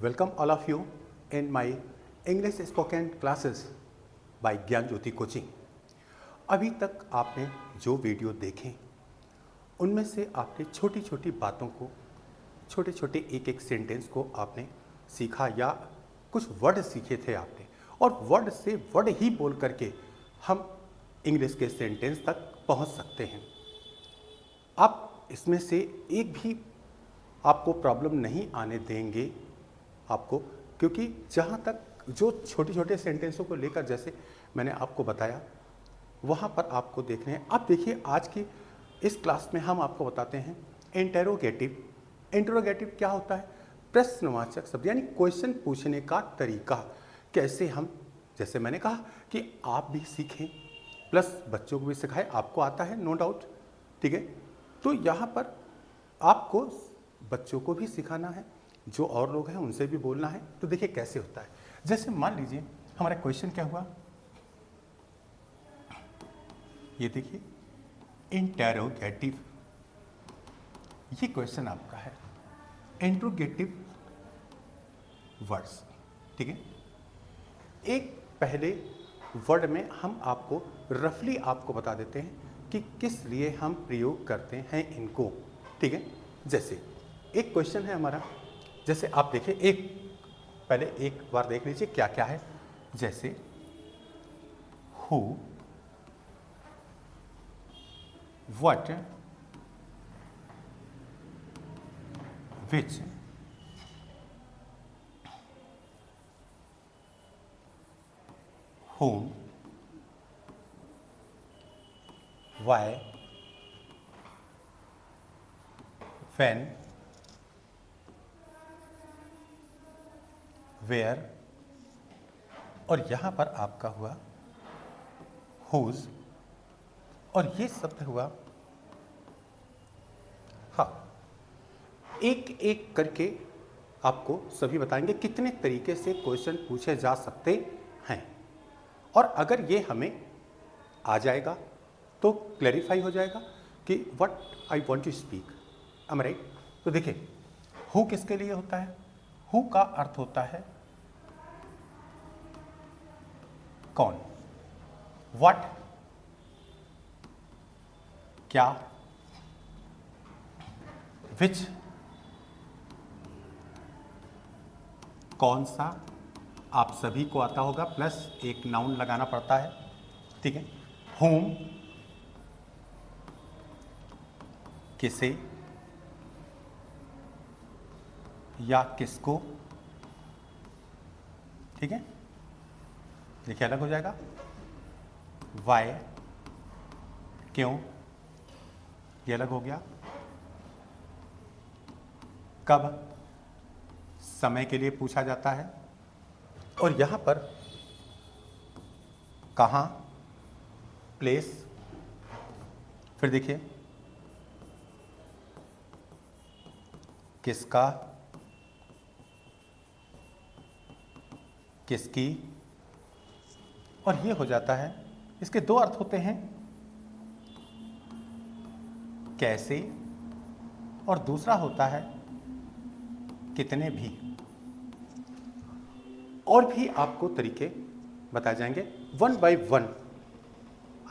Welcome all of you in my English spoken classes by ज्ञान ज्योति coaching. अभी तक आपने जो वीडियो देखे उनमें से आपने छोटी छोटी बातों को, छोटे छोटे एक एक सेंटेंस को आपने सीखा या कुछ वर्ड सीखे थे आपने, और वर्ड से वर्ड ही बोल करके हम इंग्लिश के सेंटेंस तक पहुंच सकते हैं। आप इसमें से एक भी आपको प्रॉब्लम नहीं आने देंगे आपको, क्योंकि जहाँ तक जो छोटे छोटे सेंटेंसों को लेकर जैसे मैंने आपको बताया वहाँ पर आपको देखने हैं। अब देखिए आज की इस क्लास में हम आपको बताते हैं इंटेरोगेटिव। इंटेरोगेटिव क्या होता है? प्रश्नवाचक शब्द, यानी क्वेश्चन पूछने का तरीका। कैसे हम, जैसे मैंने कहा कि आप भी सीखें प्लस बच्चों को भी सिखाएं, आपको आता है नो डाउट, ठीक है। तो यहाँ पर आपको बच्चों को भी सिखाना है, जो और लोग हैं उनसे भी बोलना है। तो देखिए कैसे होता है। जैसे मान लीजिए हमारा क्वेश्चन क्या हुआ, ये देखिए इंटेरोगेटिव, ये क्वेश्चन आपका है। इंट्रोगेटिव वर्ड्स, ठीक है। एक पहले वर्ड में हम आपको रफली आपको बता देते हैं कि किस लिए हम प्रयोग करते हैं इनको, ठीक है। जैसे एक क्वेश्चन है हमारा, जैसे आप देखिए पहले एक बार देख लीजिए क्या क्या है। जैसे who, what, which, whom, why, when, where, और यहां पर आपका हुआ whose, और ये शब्द हुआ। हाँ, एक एक करके आपको सभी बताएंगे कितने तरीके से क्वेश्चन पूछे जा सकते हैं, और अगर ये हमें आ जाएगा तो क्लैरिफाई हो जाएगा कि what I want to speak. Am right? तो देखिए हु किसके लिए होता है? हु का अर्थ होता है कौन। व्हाट क्या। विच कौन सा, आप सभी को आता होगा, प्लस एक नाउन लगाना पड़ता है, ठीक है। होम किसे या किसको, ठीक है, देखिए अलग हो जाएगा। वाई क्यों, ये अलग हो गया। कब, समय के लिए पूछा जाता है। और यहां पर कहां, प्लेस। फिर देखिए किसका, किसकी, और ये हो जाता है। इसके दो अर्थ होते हैं, कैसे, और दूसरा होता है कितने भी। और भी आपको तरीके बताए जाएंगे one by one.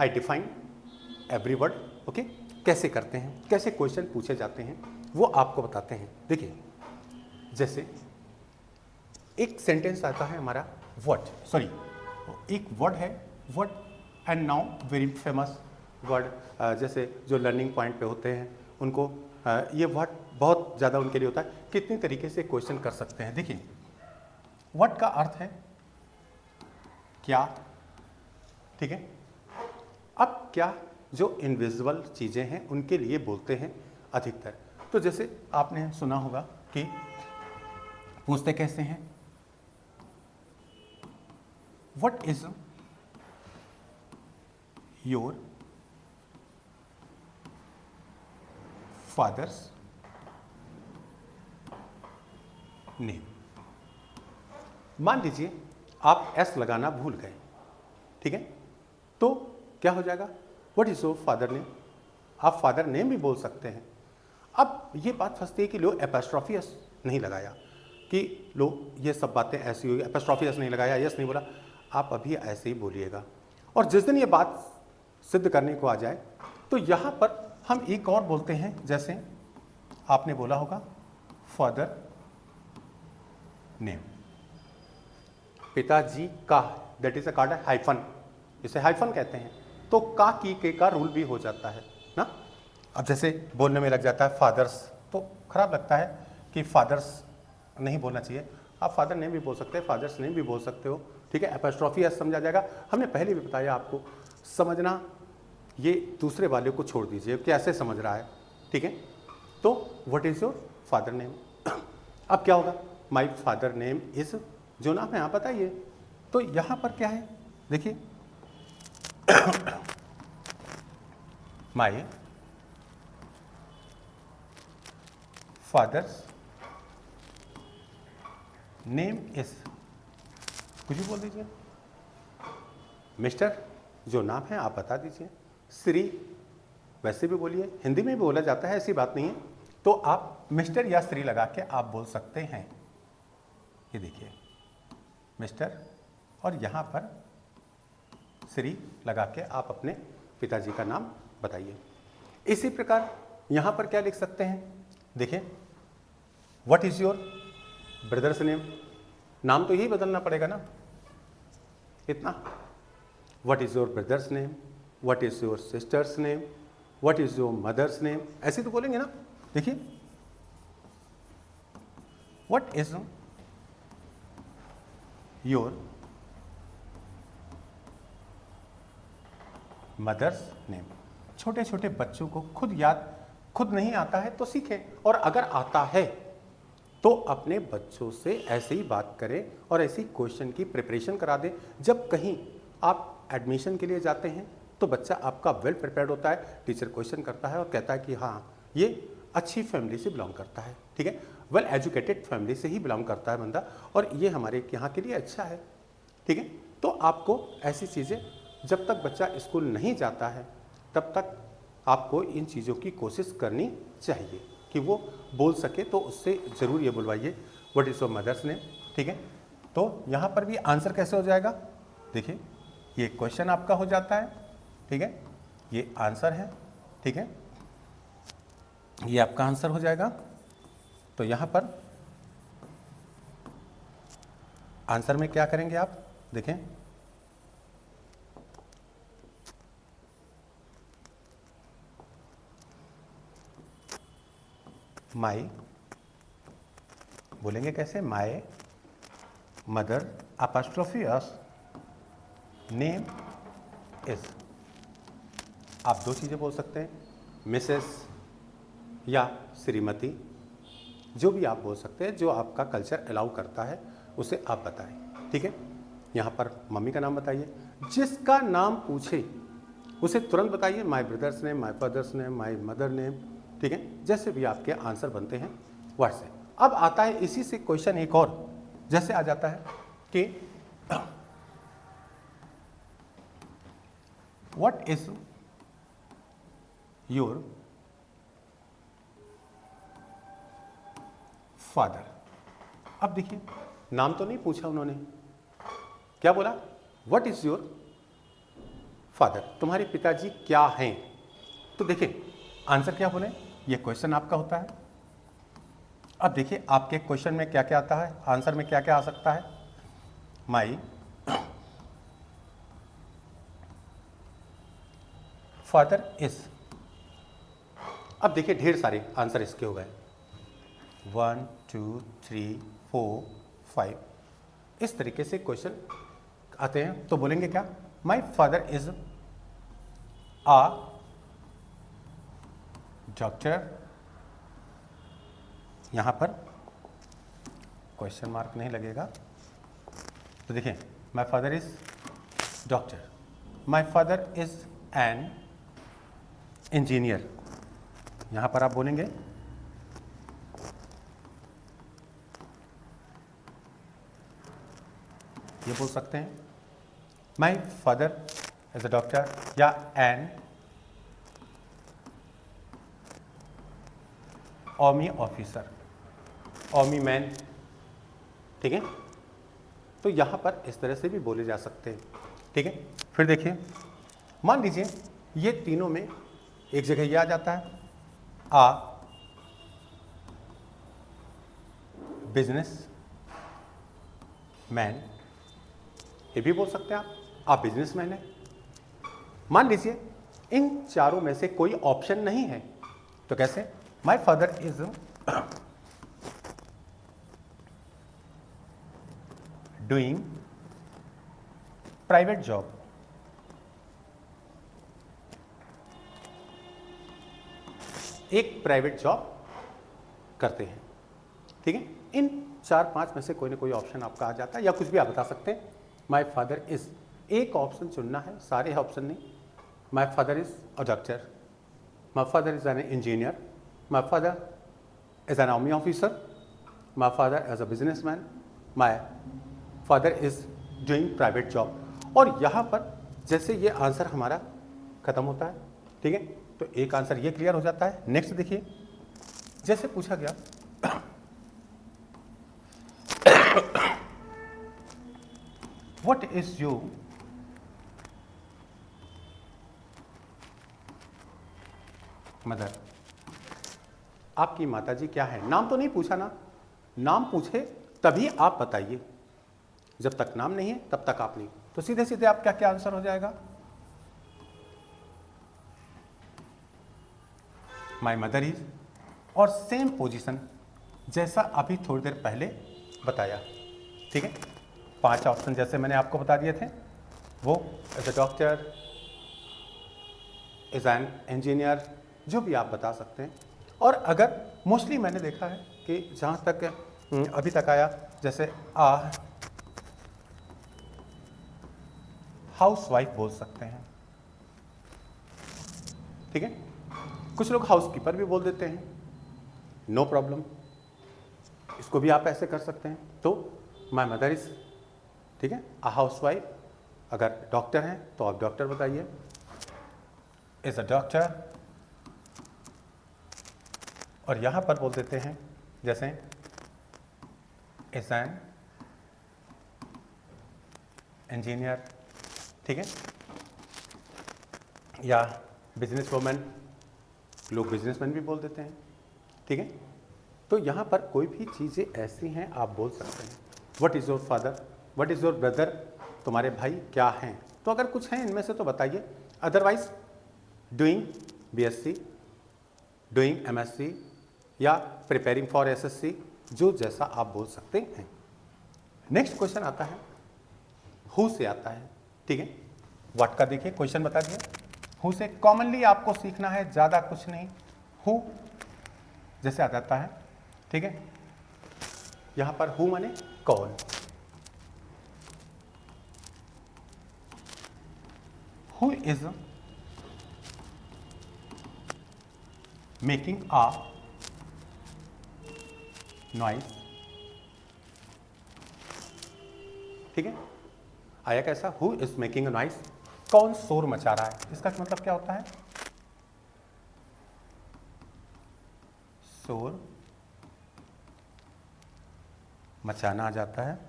I define every word, okay. कैसे करते हैं, कैसे क्वेश्चन पूछे जाते हैं, वो आपको बताते हैं। देखिए जैसे एक सेंटेंस आता है हमारा व्हाट, सॉरी एक वर्ड है what, and now very famous word, जैसे जो लर्निंग पॉइंट पे होते हैं उनको ये वर्ड बहुत ज़्यादा उनके लिए होता है। कितने तरीके से क्वेश्चन कर सकते हैं। देखिए व्हाट का अर्थ है क्या, ठीक है। अब क्या जो इनविजिबल चीज़ें हैं उनके लिए बोलते हैं अधिकतर। तो जैसे आपने सुना होगा कि पूछते कैसे हैं, what is your father's name. मान लीजिए आप एस लगाना भूल गए, ठीक है, तो क्या हो जाएगा, what is your father name. आप फादर नेम भी बोल सकते हैं। अब ये बात फंसती है कि लो एपोस्ट्रोफी एस नहीं लगाया, कि लो ये सब बातें ऐसी हुई, एपोस्ट्रोफी एस नहीं लगाया, यस नहीं बोला, आप अभी ऐसे ही बोलिएगा। और जिस दिन ये बात सिद्ध करने को आ जाए तो यहाँ पर हम एक और बोलते हैं, जैसे आपने बोला होगा फादर नेम, पिताजी का, that is a card hyphen, इसे हाइफन कहते हैं। तो का की के का रूल भी हो जाता है ना। अब जैसे बोलने में लग जाता है फादर्स, तो खराब लगता है कि फादर्स नहीं बोलना चाहिए, आप फादर नेम भी बोल सकते हैं, फादर्स नेम भी बोल सकते हो, ठीक है। एपोस्ट्रोफी एस समझा जाएगा, हमने पहले भी बताया आपको। समझना ये दूसरे वाले को छोड़ दीजिए कैसे समझ रहा है, ठीक है। तो what is your father name, अब क्या होगा, माई फादर नेम इज, जो नाम है आप बताइए। तो यहाँ पर क्या है, देखिए माई फादर्स नेम इज, कुछ भी बोल दीजिए। मिस्टर, जो नाम है आप बता दीजिए। श्री, वैसे भी बोलिए, हिंदी में भी बोला जाता है, ऐसी बात नहीं है। तो आप मिस्टर या श्री लगा के आप बोल सकते हैं। ये देखिए मिस्टर, और यहाँ पर श्री लगा के आप अपने पिताजी का नाम बताइए। इसी प्रकार यहाँ पर क्या लिख सकते हैं, देखिए what is your brother's name, नाम तो यही बदलना पड़ेगा ना इतना। What is your brother's name, what is your sister's name, what is your mother's name, ऐसे तो बोलेंगे ना। देखिए what is your mother's name. छोटे छोटे बच्चों को खुद नहीं आता है तो सीखें, और अगर आता है तो अपने बच्चों से ऐसे ही बात करें और ऐसी क्वेश्चन की प्रिपरेशन करा दें। जब कहीं आप एडमिशन के लिए जाते हैं तो बच्चा आपका वेल प्रिपेयर्ड होता है, टीचर क्वेश्चन करता है और कहता है कि हाँ ये अच्छी फैमिली से बिलोंग करता है, ठीक है, वेल एजुकेटेड फैमिली से ही बिलोंग करता है बंदा, और ये हमारे यहाँ के लिए अच्छा है, ठीक है। तो आपको ऐसी चीज़ें, जब तक बच्चा स्कूल नहीं जाता है तब तक आपको इन चीज़ों की कोशिश करनी चाहिए कि वो बोल सके। तो उससे ज़रूर ये बुलवाइए what is your mother's name, ठीक है। तो यहाँ पर भी आंसर कैसे हो जाएगा, देखिए ये क्वेश्चन आपका हो जाता है, ठीक है, ये आंसर है, ठीक है, ये आपका आंसर हो जाएगा। तो यहाँ पर आंसर में क्या करेंगे आप, देखें माई, बोलेंगे कैसे, my mother apostrophe S name is. आप दो चीज़ें बोल सकते हैं, मिसेस या श्रीमती, जो भी आप बोल सकते हैं, जो आपका कल्चर अलाउ करता है उसे आप बताएं, ठीक है। यहाँ पर मम्मी का नाम बताइए, जिसका नाम पूछे उसे तुरंत बताइए, my brother's name, my father's name, my mother name, ठीक है। जैसे भी आपके आंसर बनते हैं वर्ड से। अब आता है इसी से क्वेश्चन एक और, जैसे आ जाता है कि व्हाट इज योर फादर। अब देखिए नाम तो नहीं पूछा उन्होंने, क्या बोला, व्हाट इज योर फादर, तुम्हारे पिताजी क्या हैं। तो देखिए आंसर क्या बोले, ये क्वेश्चन आपका होता है। अब देखिए आपके क्वेश्चन में क्या क्या आता है, आंसर में क्या क्या आ सकता है, माई फादर इज। अब देखिए ढेर सारे आंसर इसके हो गए, 1 2 3 4 5, इस तरीके से क्वेश्चन आते हैं। तो बोलेंगे क्या, my father is a doctor, यहाँ पर क्वेश्चन मार्क नहीं लगेगा। तो देखिए my father is doctor, my father is an engineer, यहाँ पर आप बोलेंगे ये बोल सकते हैं, my father is a doctor या an army officer, army man, ठीक है। तो यहाँ पर इस तरह से भी बोले जा सकते हैं, ठीक है। फिर देखिए, मान लीजिए ये तीनों में एक जगह ये आ जाता है, आ बिजनेस मैन, ये भी बोल सकते हैं आप बिजनेसमैन है। मान लीजिए इन चारों में से कोई ऑप्शन नहीं है, तो कैसे? माई father is doing private job, एक प्राइवेट जॉब करते हैं, ठीक है। इन 4-5 में से कोई ना कोई ऑप्शन आपका आ जाता है, या कुछ भी आप बता सकते हैं। माई फादर इज, एक ऑप्शन चुनना है, सारे ऑप्शन नहीं। My father is a doctor, my father is an engineer, my father is an army officer, my father as a businessman, my father is doing private job. और यहाँ पर जैसे ये आंसर हमारा खत्म होता है, ठीक है। तो एक आंसर ये क्लियर हो जाता है। नेक्स्ट देखिए, जैसे पूछा गया व्हाट इज योर मदर, आपकी माताजी क्या है? नाम तो नहीं पूछा ना, नाम पूछे तभी आप बताइए, जब तक नाम नहीं है तब तक आप नहीं। तो सीधे सीधे आपका क्या आंसर हो जाएगा? माई मदर इज, और सेम पोजीशन जैसा अभी थोड़ी देर पहले बताया, ठीक है। 5 ऑप्शन जैसे मैंने आपको बता दिए थे, वो as a doctor, as an engineer, जो भी आप बता सकते हैं। और अगर मोस्टली मैंने देखा है कि जहाँ तक अभी तक आया, जैसे हाउस वाइफ बोल सकते हैं, ठीक है। कुछ लोग हाउसकीपर भी बोल देते हैं, नो प्रॉब्लम, इसको भी आप ऐसे कर सकते हैं। तो माई मदर इज, ठीक है, अ हाउस वाइफ। अगर डॉक्टर हैं तो आप डॉक्टर बताइए, इज अ डॉक्टर। और यहां पर बोल देते हैं जैसे इज एन इंजीनियर, ठीक है, या बिजनेस वूमेन, लोग बिजनेसमैन भी बोल देते हैं, ठीक है। तो यहाँ पर कोई भी चीज़ें ऐसी हैं आप बोल सकते हैं। What is your father, what is your brother, तुम्हारे भाई क्या हैं? तो अगर कुछ हैं इनमें से तो बताइए, otherwise doing BSc, doing MSc, या प्रिपेयरिंग फॉर एसएससी, जो जैसा आप बोल सकते हैं। नेक्स्ट क्वेश्चन आता है, हु से आता है, ठीक है। व्हाट का देखिए क्वेश्चन बता दिया, हु से कॉमनली आपको सीखना है, ज़्यादा कुछ नहीं। हु जैसे आ जाता है, ठीक है। यहां पर हु माने कौन, who is making a noise, ठीक है। आया कैसा, who is making a noise, कौन शोर मचा रहा है। इसका मतलब क्या होता है, शोर मचाना आ जाता है,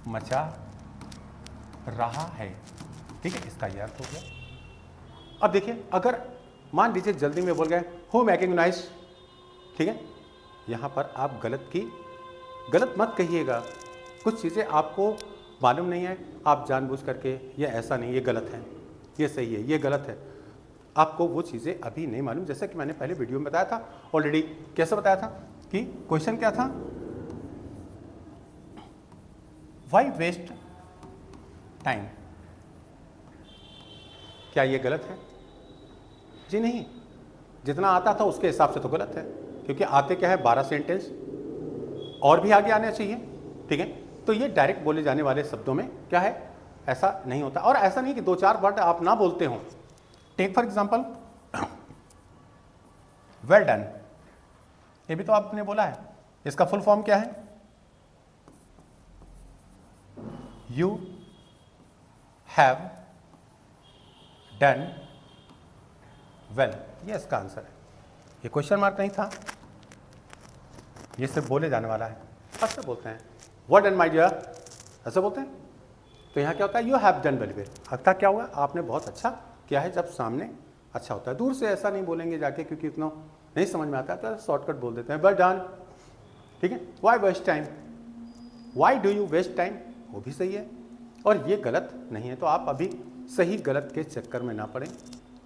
मचा रहा है, ठीक है। इसका यह अर्थ हो गया। अब देखिए, अगर मान लीजिए जल्दी में बोल गए हु मेकिंग नॉइज, ठीक है, यहां पर आप गलत मत कहिएगा। कुछ चीज़ें आपको मालूम नहीं है, आप जानबूझ करके ये ऐसा नहीं, ये गलत है, ये सही है, ये गलत है, आपको वो चीज़ें अभी नहीं मालूम। जैसे कि मैंने पहले वीडियो में बताया था ऑलरेडी, कैसे बताया था कि क्वेश्चन क्या था, वाई वेस्ट टाइम, क्या ये गलत है? जी नहीं, जितना आता था उसके हिसाब से तो गलत है, क्योंकि आते क्या है 12 सेंटेंस और भी आगे आने चाहिए, ठीक है। तो ये डायरेक्ट बोले जाने वाले शब्दों में क्या है, ऐसा नहीं होता। और ऐसा नहीं कि 2-4 वर्ड आप ना बोलते हो। Take for example well done, ये भी तो आपने बोला है, इसका फुल फॉर्म क्या है, यू हैव डन वेल, ये इसका आंसर है। ये क्वेश्चन मार्क नहीं था, ये सिर्फ बोले जाने वाला है। ऐसे बोलते हैं व्हाट डन माय डियर, ऐसे बोलते हैं। तो यहाँ क्या होता है, you have done very well, अर्थात क्या हुआ, आपने बहुत अच्छा किया है। जब सामने अच्छा होता है, दूर से ऐसा नहीं बोलेंगे जाके, क्योंकि इतना नहीं समझ में आता है, तो शॉर्टकट बोल देते हैं वेल डन, ठीक है। Why waste time, why do you waste time, वो भी सही है और ये गलत नहीं है। तो आप अभी सही गलत के चक्कर में ना पड़ें।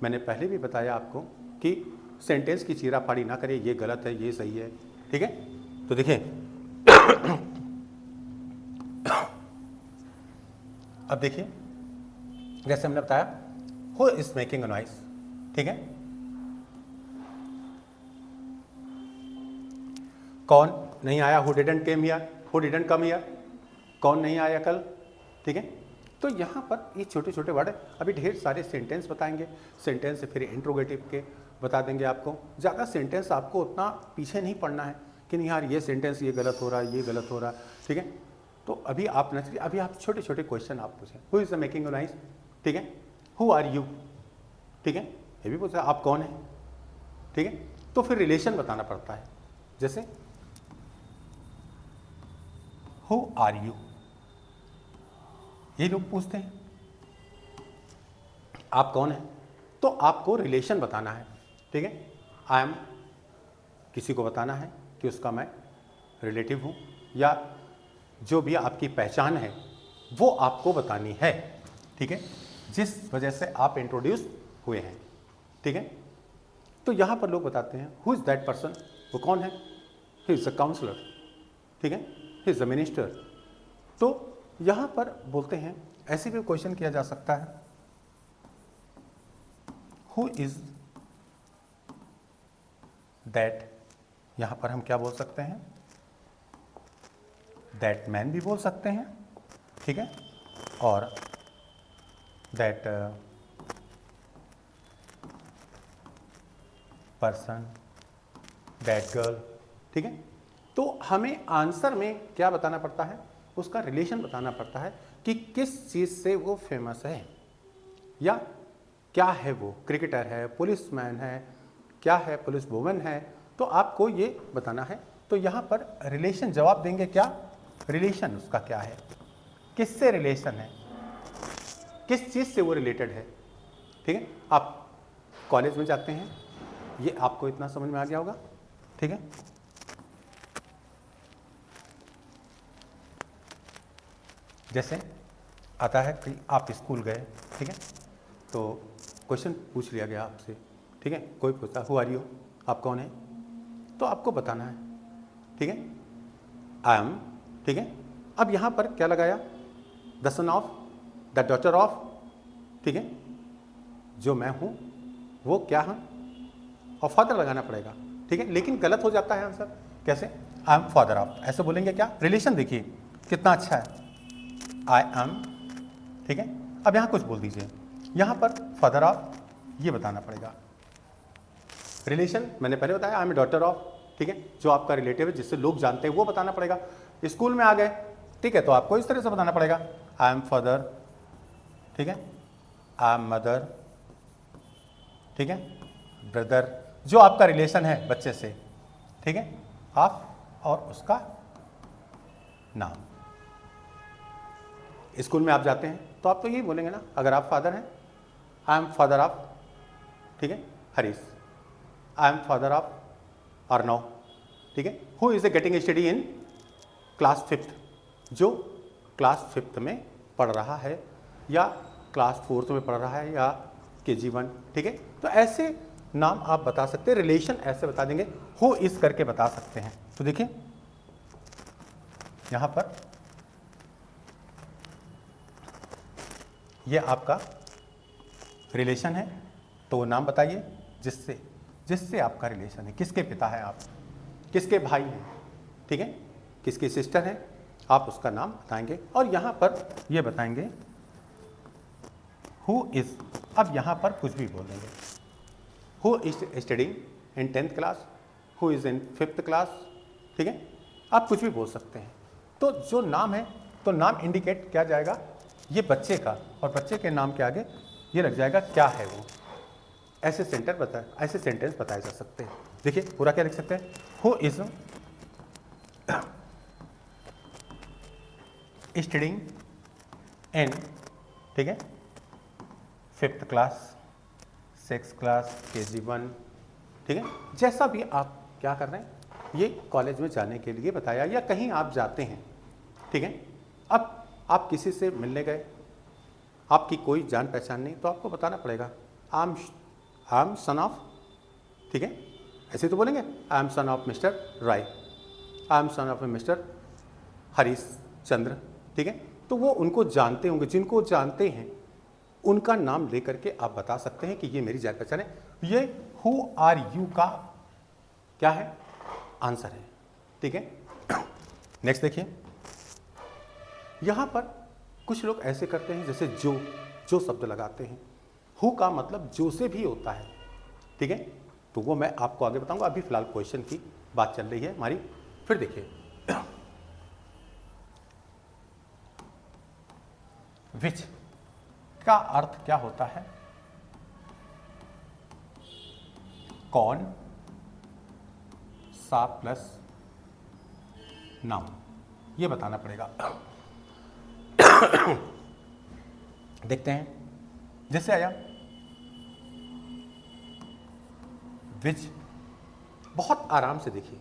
मैंने पहले भी बताया आपको कि सेंटेंस की चीरा फाड़ी ना करें, ये गलत है ये सही है, ठीक है। तो देखिए अब देखिए, जैसे हमने बताया who is making a noise, ठीक है। कौन नहीं आया, who didn't came here, who didn't come here, कौन नहीं आया कल, ठीक है। तो यहाँ पर ये छोटे छोटे वर्ड है। अभी ढेर सारे सेंटेंस बताएंगे, सेंटेंस से फिर इंट्रोगेटिव के बता देंगे आपको। ज़्यादा सेंटेंस आपको उतना पीछे नहीं पड़ना है कि नहीं यार ये सेंटेंस ये गलत हो रहा है, ये गलत हो रहा है, ठीक है। तो अभी आप नेक्स्ट, अभी आप छोटे छोटे क्वेश्चन आप पूछें, who is the making a noise, ठीक है, हु आर यू, ठीक है, ये भी पूछा आप कौन है, ठीक है। तो फिर रिलेशन बताना पड़ता है, जैसे हु आर यू, ये लोग पूछते हैं आप कौन हैं, तो आपको रिलेशन बताना है, ठीक है। आई एम, किसी को बताना है कि उसका मैं रिलेटिव हूँ, या जो भी आपकी पहचान है वो आपको बतानी है, ठीक है, जिस वजह से आप इंट्रोड्यूस हुए हैं, ठीक है। तो यहाँ पर लोग बताते हैं हु इज़ दैट पर्सन, वो कौन है, ही इज़ अ काउंसलर, ठीक है, ही इज़ अ मिनिस्टर। तो यहाँ पर बोलते हैं, ऐसे भी क्वेश्चन किया जा सकता है, हु इज़ दैट, यहाँ पर हम क्या बोल सकते हैं, दैट मैन भी बोल सकते हैं, ठीक है, और दैट पर्सन, दैट गर्ल, ठीक है। तो हमें आंसर में क्या बताना पड़ता है, उसका रिलेशन बताना पड़ता है कि किस चीज़ से वो फेमस है, या क्या है, वो क्रिकेटर है, पुलिसमैन है, क्या है, पुलिस वुमन है, तो आपको ये बताना है। तो यहाँ पर रिलेशन जवाब देंगे, क्या रिलेशन उसका क्या है, किससे रिलेशन है, किस चीज़ से वो रिलेटेड है, ठीक है। आप कॉलेज में जाते हैं, ये आपको इतना समझ में आ गया होगा, ठीक है। जैसे आता है कि आप स्कूल गए, ठीक है, तो क्वेश्चन पूछ लिया गया आपसे, ठीक है, कोई पूछता हु आर यू, आप कौन हैं, तो आपको बताना है, ठीक है, आई एम, ठीक है। अब यहाँ पर क्या लगाया, the son of, the daughter of, ठीक है, जो मैं हूँ वो क्या है, और फादर लगाना पड़ेगा, ठीक है। लेकिन गलत हो जाता है आंसर, कैसे, आई एम फादर ऑफ, ऐसे बोलेंगे क्या, रिलेशन देखिए कितना अच्छा है, आई एम, ठीक है। अब यहाँ कुछ बोल दीजिए, यहाँ पर फादर ऑफ ये बताना पड़ेगा, रिलेशन मैंने पहले बताया, आई एम डॉटर ऑफ, ठीक है, जो आपका रिलेटिव है जिससे लोग जानते हैं वो बताना पड़ेगा। स्कूल में आ गए, ठीक है, तो आपको इस तरह से बताना पड़ेगा, आई एम फादर, ठीक है, आई एम मदर, ठीक है, ब्रदर, जो आपका रिलेशन है बच्चे से, ठीक है, आप और उसका नाम। स्कूल में आप जाते हैं तो आप तो यही बोलेंगे ना, अगर आप फादर हैं, आई एम फादर ऑफ, ठीक है, Harish, I am father of Arnav, ठीक है, who is a getting study in class 5th, जो क्लास 5th में पढ़ रहा है, या क्लास 4th में पढ़ रहा है, या KG1, ठीक है। तो ऐसे नाम आप बता सकते हैं, रिलेशन ऐसे बता देंगे, हु इस करके बता सकते हैं। तो देखिए यहाँ पर ये आपका रिलेशन है, तो नाम बताइए जिससे जिससे आपका रिलेशन है, किसके पिता हैं आप, किसके भाई हैं, ठीक है, किसकी सिस्टर है, आप उसका नाम बताएंगे। और यहाँ पर ये बताएंगे हु इज़, अब यहाँ पर कुछ भी बोल देंगे, who is studying in 10th class, who is in 5th class, ठीक है, आप कुछ भी बोल सकते हैं। तो जो नाम है, तो नाम इंडिकेट किया जाएगा ये बच्चे का, और बच्चे के नाम के आगे ये लग जाएगा क्या है वो, ऐसे सेंटेंस बताए जा सकते हैं। देखिए पूरा क्या लिख सकते हैं, हु इज़ स्टडिंग इन, ठीक है, 5th class, 6th class, KG1, ठीक है, जैसा भी आप क्या कर रहे हैं, ये कॉलेज में जाने के लिए बताया, या कहीं आप जाते हैं, ठीक है। अब आप किसी से मिलने गए, आपकी कोई जान पहचान नहीं, तो आपको बताना पड़ेगा आई एम सन ऑफ, ठीक है, ऐसे तो बोलेंगे I am son of mister Rai, I am son of mister Harish Chandra, ठीक है। तो वो उनको जानते होंगे, जिनको जानते हैं उनका नाम लेकर के आप बता सकते हैं कि ये मेरी जान पहचान है। ये हु आर यू का क्या है, आंसर है, ठीक है। नेक्स्ट देखिए, यहां पर कुछ लोग ऐसे करते हैं जैसे जो शब्द लगाते हैं, हु का मतलब जो से भी होता है, ठीक है, तो वो मैं आपको आगे बताऊंगा। अभी फिलहाल क्वेश्चन की बात चल रही है हमारी। फिर देखिए, विच का अर्थ क्या होता है, कौन सा प्लस नाउन, ये बताना पड़ेगा। देखते हैं, जैसे आया विच, बहुत आराम से देखिए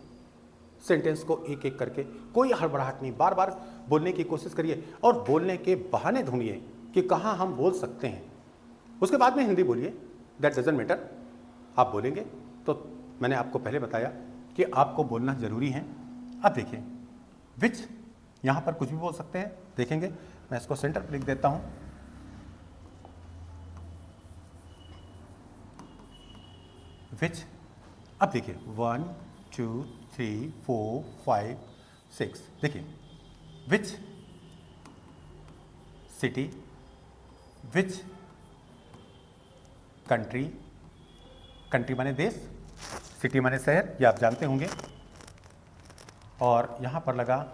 सेंटेंस को एक एक करके, कोई हड़बड़ाहट नहीं, बार बार बोलने की कोशिश करिए और बोलने के बहाने ढूंढिए कि कहाँ हम बोल सकते हैं। उसके बाद में हिंदी बोलिए, दैट डजंट मैटर। आप बोलेंगे तो मैंने आपको पहले बताया कि आपको बोलना जरूरी है। अब देखिए, विच यहाँ पर कुछ भी बोल सकते हैं, देखेंगे, मैं इसको सेंटर पर लिख देता हूँ। विच, अब देखिए 1 2 3 4 5 6, देखिए which city, which country, country माने देश, सिटी माने शहर, ये आप जानते होंगे। और यहां पर लगा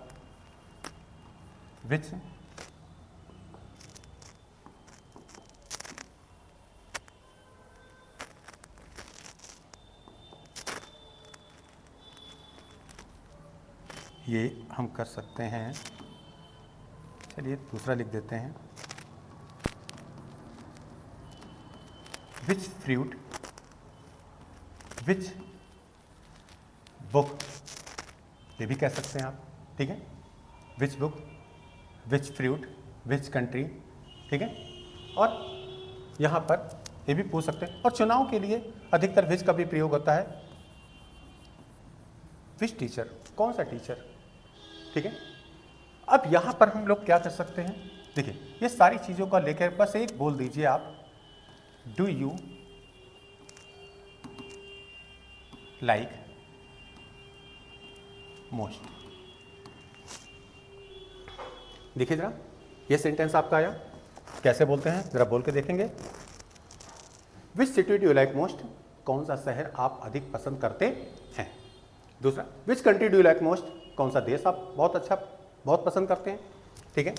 विच ये हम कर सकते हैं, चलिए दूसरा लिख देते हैं, विच फ्रूट, विच बुक, ये भी कह सकते हैं आप, ठीक है, which book, which fruit, which country, ठीक है। और यहाँ पर ये भी पूछ सकते हैं। और चुनाव के लिए अधिकतर विच का भी प्रयोग होता है, विच टीचर, कौन सा टीचर, ठीक है। अब यहां पर हम लोग क्या कर सकते हैं, देखिए ये सारी चीजों का लेकर बस एक बोल दीजिए आप, डू यू लाइक मोस्ट। देखिए जरा, ये सेंटेंस आपका आया, कैसे बोलते हैं जरा बोल के देखेंगे। Which city do you like most, कौन सा शहर आप अधिक पसंद करते हैं। दूसरा, which country do you like most, कौन सा देश आप बहुत पसंद करते हैं, ठीक है।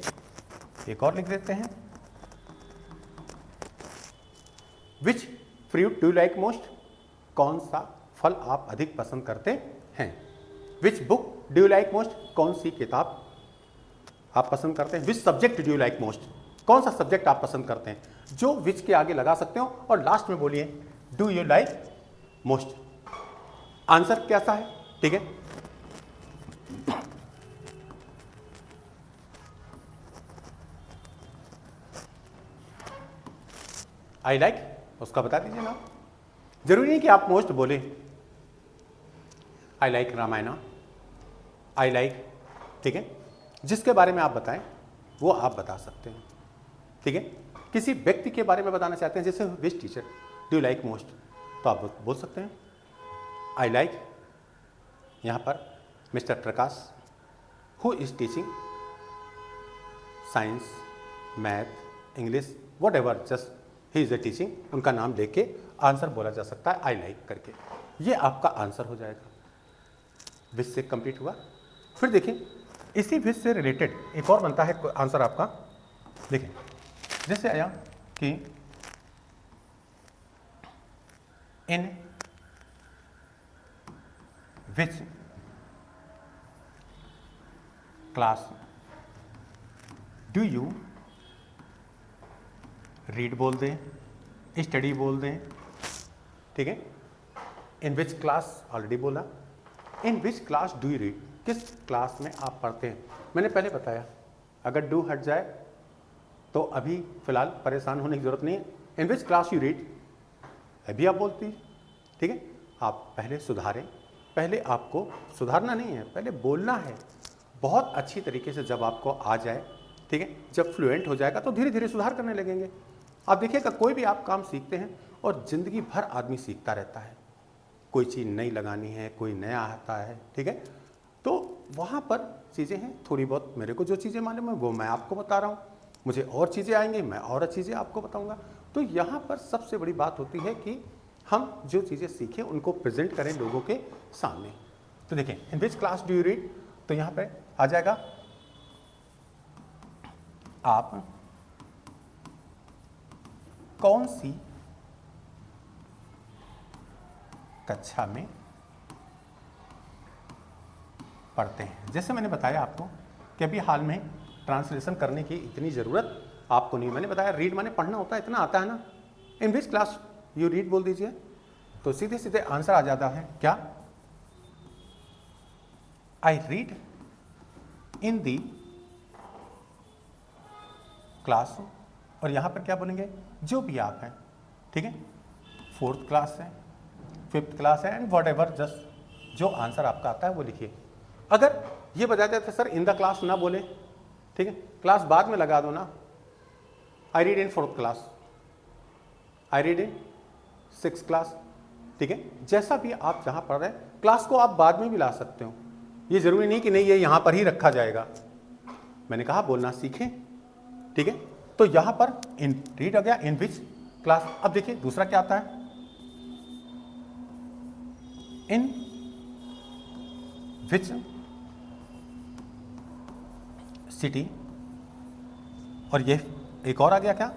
एक और लिख देते हैं, which fruit do you like most, कौन सा फल आप अधिक पसंद करते हैं। Which book do you like most, कौन सी किताब आप पसंद करते हैं। Which subject do you like most, कौन सा सब्जेक्ट आप पसंद करते हैं। जो विच के आगे लगा सकते हो और लास्ट में बोलिए do you like most. Answer कैसा है, ठीक है। आई लाइक, उसका बता दीजिए ना, जरूरी नहीं कि आप मोस्ट बोले। I like Ramayana, I like, ठीक है, जिसके बारे में आप बताएं वो आप बता सकते हैं, ठीक है। किसी व्यक्ति के बारे में बताना चाहते हैं, जैसे which teacher do you like most, तो आप बोल सकते हैं आई लाइक, यहाँ पर mister Prakash who is teaching science, math, English, whatever, just he is a teaching, उनका नाम लेके आंसर बोला जा सकता है आई लाइक करके, ये आपका आंसर हो जाएगा। विच से कंप्लीट हुआ। फिर देखिए, इसी विच से रिलेटेड एक और बनता है आंसर आपका, देखिए जैसे आया कि in which class do you read बोल दें, स्टडी बोल दें, ठीक है। इन विच क्लास ऑलरेडी बोला। In which class do you read, किस क्लास में आप पढ़ते हैं। मैंने पहले बताया अगर डू हट जाए तो अभी फिलहाल परेशान होने की जरूरत नहीं है। इन विच क्लास यू रीड अभी आप बोलती, ठीक है। आप पहले सुधारें, पहले आपको सुधारना नहीं है, पहले बोलना है बहुत अच्छी तरीके से। जब आपको आ जाए, ठीक है, जब फ्लुएंट हो जाएगा तो धीरे धीरे सुधार करने लगेंगे। आप देखिएगा कोई भी आप काम सीखते हैं और ज़िंदगी भर आदमी सीखता रहता है। कोई चीज़ नई लगानी है, कोई नया आता है, ठीक है। तो वहाँ पर चीज़ें हैं थोड़ी बहुत, मेरे को जो चीज़ें मालूम है वो मैं आपको बता रहा हूँ, मुझे और चीज़ें आएंगी मैं और चीज़ें आपको बताऊँगा। तो यहाँ पर सबसे बड़ी बात होती है कि हम जो चीज़ें सीखें उनको प्रेजेंट करें लोगों के सामने। तो देखें in which class do you read, तो यहाँ पे आ जाएगा आप कौन सी कक्षा में पढ़ते हैं। जैसे मैंने बताया आपको कि अभी हाल में ट्रांसलेशन करने की इतनी ज़रूरत आपको नहीं। मैंने बताया रीड माने पढ़ना होता है, इतना आता है ना। इन विच क्लास यू रीड बोल दीजिए तो सीधे सीधे आंसर आ जाता है क्या, I read in the class. और यहां पर क्या बोलेंगे, जो भी आप हैं, ठीक है, 4th क्लास है, 5th क्लास है, एंड वॉट एवर, जस्ट जो आंसर आपका आता है वो लिखिए। अगर ये बता देते सर इन द क्लास ना बोले, ठीक है, क्लास बाद में लगा दो ना, I read in 4th class, I read in 6th class, ठीक है। जैसा भी आप जहां पढ़ रहे हैं क्लास को आप बाद में भी ला सकते हो, ये जरूरी नहीं कि नहीं ये यहां पर ही रखा जाएगा। मैंने कहा बोलना सीखें, ठीक है। तो यहां पर इन रीड हो गया, इन विच क्लास। अब देखिए दूसरा क्या आता है, इन विच सिटी। और ये एक और आ गया क्या,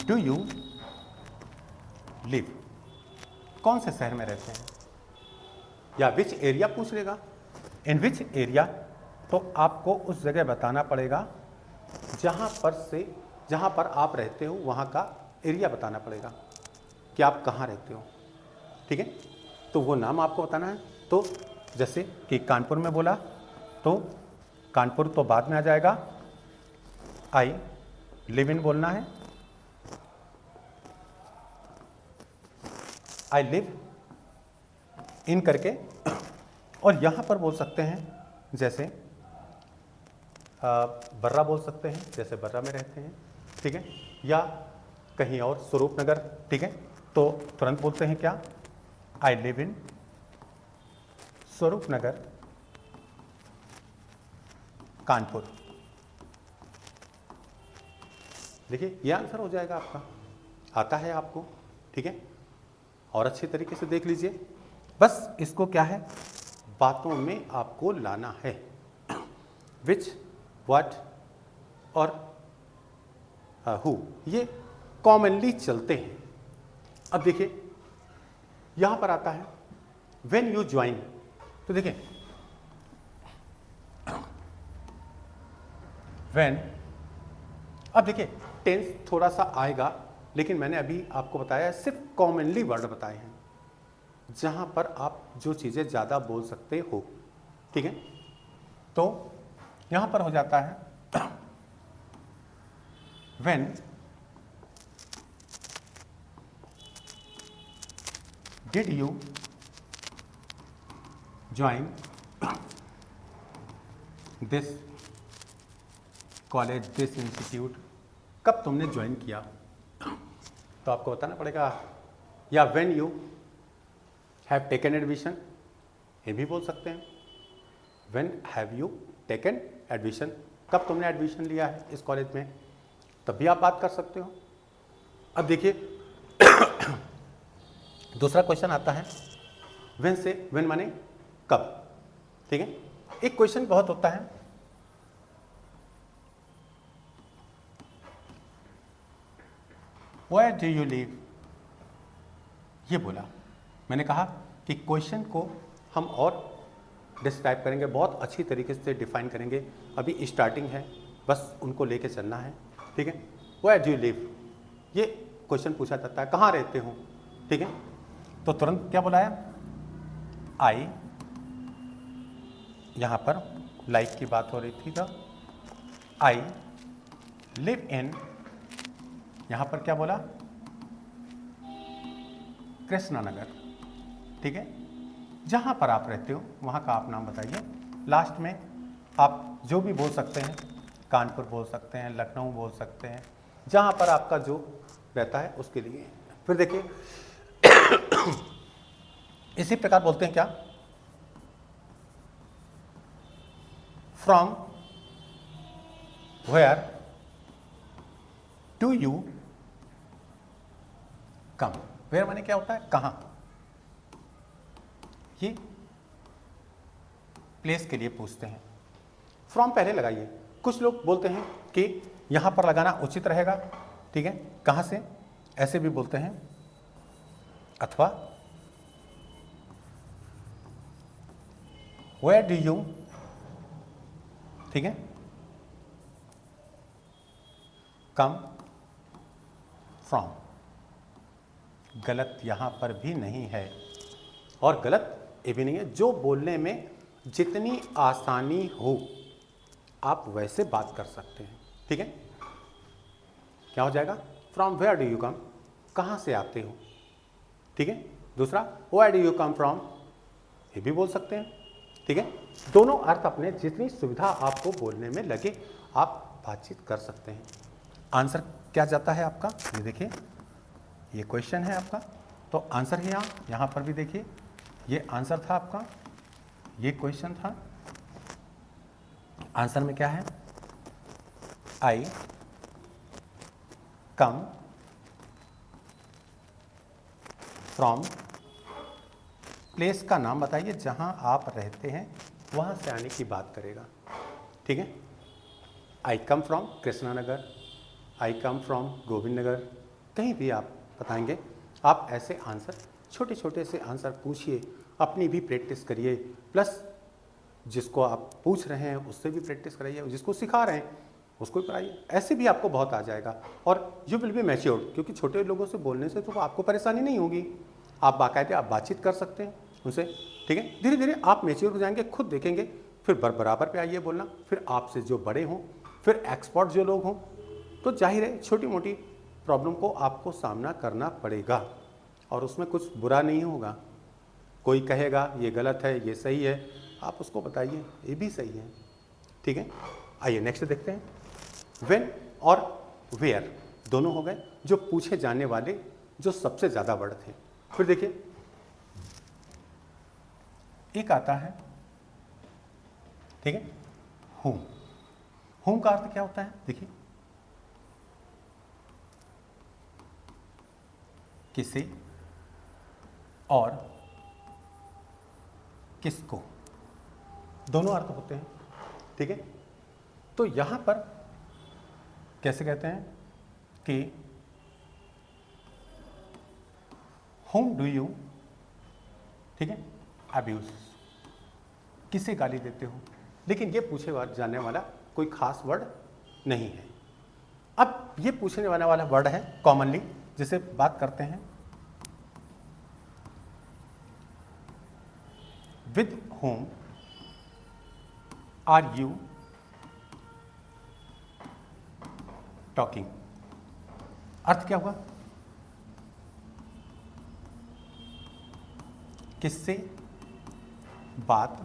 डू यू लिव, कौन से शहर में रहते हैं। या विच एरिया पूछ लेगा, इन विच एरिया, तो आपको उस जगह बताना पड़ेगा जहां पर आप रहते हो, वहां का एरिया बताना पड़ेगा कि आप कहाँ रहते हो, ठीक है। तो वो नाम आपको बताना है। तो जैसे कि कानपुर में बोला तो कानपुर तो बाद में आ जाएगा, आई लिव इन बोलना है, आई लिव इन करके। और यहां पर बोल सकते हैं जैसे बर्रा बोल सकते हैं, जैसे बर्रा में रहते हैं, ठीक है, या कहीं और स्वरूप नगर, ठीक है, तो तुरंत बोलते हैं क्या, आई लिव इन स्वरूप नगर कानपुर। देखिए ये आंसर हो जाएगा आपका, आता है आपको, ठीक है। और अच्छे तरीके से देख लीजिए, बस इसको क्या है बातों में आपको लाना है। विच, व्हाट और हु, ये कॉमनली चलते हैं। अब देखिए यहां पर आता है व्हेन यू ज्वाइन, तो देखिए व्हेन, अब देखिए टेंस थोड़ा सा आएगा, लेकिन मैंने अभी आपको बताया सिर्फ कॉमनली वर्ड बताए हैं जहां पर आप जो चीजें ज्यादा बोल सकते हो, ठीक है। तो यहां पर हो जाता है when did you join this college, this institute, कब तुमने ज्वाइन किया, तो आपको बताना पड़ेगा। या when you have taken admission, ये भी बोल सकते हैं, when have you taken admission, कब तुमने एडमिशन लिया है इस कॉलेज में, तब भी आप बात कर सकते हो। अब देखिए दूसरा क्वेश्चन आता है व्हेन से, व्हेन माने कब, ठीक है। एक क्वेश्चन बहुत होता है, Where do you live? ये बोला। मैंने कहा कि क्वेश्चन को हम और डिस्क्राइब करेंगे, बहुत अच्छी तरीके से डिफाइन करेंगे। अभी स्टार्टिंग है, बस उनको लेके चलना है, ठीक है। वेयर डू यू लिव, ये क्वेश्चन पूछा जाता है, कहाँ रहते हो, ठीक है। तो तुरंत क्या बुलाया, आई, यहाँ पर लाइफ की बात हो रही थी, तो आई लिव इन, यहाँ पर क्या बोला, कृष्णानगर, ठीक है। जहाँ पर आप रहते हो वहाँ का आप नाम बताइए। लास्ट में आप जो भी बोल सकते हैं, कानपुर बोल सकते हैं, लखनऊ बोल सकते हैं, जहाँ पर आपका जो रहता है उसके लिए। फिर देखिए इसी प्रकार बोलते हैं क्या, from where do you come, where माने क्या होता है, कहाँ, ये प्लेस के लिए पूछते हैं। फ्रॉम पहले लगाइए। कुछ लोग बोलते हैं कि यहां पर लगाना उचित रहेगा, ठीक है, कहां से, ऐसे भी बोलते हैं, अथवा वेयर डू यू, ठीक है, कम फ्रॉम। गलत यहां पर भी नहीं है और गलत ये भी नहीं है। जो बोलने में जितनी आसानी हो आप वैसे बात कर सकते हैं, ठीक है। क्या हो जाएगा, from where do you come, कहाँ से आते हो, ठीक है। दूसरा, where do you come from, ये भी बोल सकते हैं, ठीक है। दोनों अर्थ अपने जितनी सुविधा आपको बोलने में लगे आप बातचीत कर सकते हैं। आंसर क्या जाता है आपका, ये देखिए, ये क्वेश्चन है आपका, तो आंसर है यहाँ पर भी देखिए, ये आंसर था आपका, ये क्वेश्चन था। आंसर में क्या है, आई कम फ्रॉम, प्लेस का नाम बताइए जहां आप रहते हैं, वहां से आने की बात करेगा, ठीक है। I come from Krishnanagar, I come from Govind Nagar, कहीं भी आप बताएंगे। आप ऐसे आंसर, छोटे छोटे से आंसर पूछिए, अपनी भी प्रैक्टिस करिए, प्लस जिसको आप पूछ रहे हैं उससे भी प्रैक्टिस कराइए, जिसको सिखा रहे हैं उसको भी पढ़ाइए, ऐसे भी आपको बहुत आ जाएगा। और यू विल बी मैच्योर्ड, क्योंकि छोटे लोगों से बोलने से तो आपको परेशानी नहीं होगी, आप बाकायदे आप बातचीत कर सकते हैं उनसे, ठीक है। धीरे धीरे आप मैच्योर हो जाएंगे, खुद देखेंगे, फिर बराबर पे आइए बोलना। फिर आपसे जो बड़े हों, फिर एक्सपर्ट जो लोग हों, तो जाहिर है छोटी मोटी प्रॉब्लम को आपको सामना करना पड़ेगा और उसमें कुछ बुरा नहीं होगा। कोई कहेगा ये गलत है, ये सही है, आप उसको बताइए ये भी सही है, ठीक है। आइए नेक्स्ट देखते हैं। व्हेन और वेयर दोनों हो गए जो पूछे जाने वाले जो सबसे ज़्यादा वर्ड थे। फिर देखिए एक आता है, ठीक है, होम। होम का अर्थ क्या होता है, देखिए, किसे और किसको, दोनों अर्थ होते हैं, ठीक है। तो यहां पर कैसे कहते हैं कि होम डू यू, ठीक है, अब्यूज, किसे गाली देते हो, लेकिन ये पूछे जाने वाला कोई खास वर्ड नहीं है। अब ये पूछने वाला वर्ड है कॉमनली जिसे बात करते हैं, with whom are you talking. अर्थ क्या हुआ, किससे बात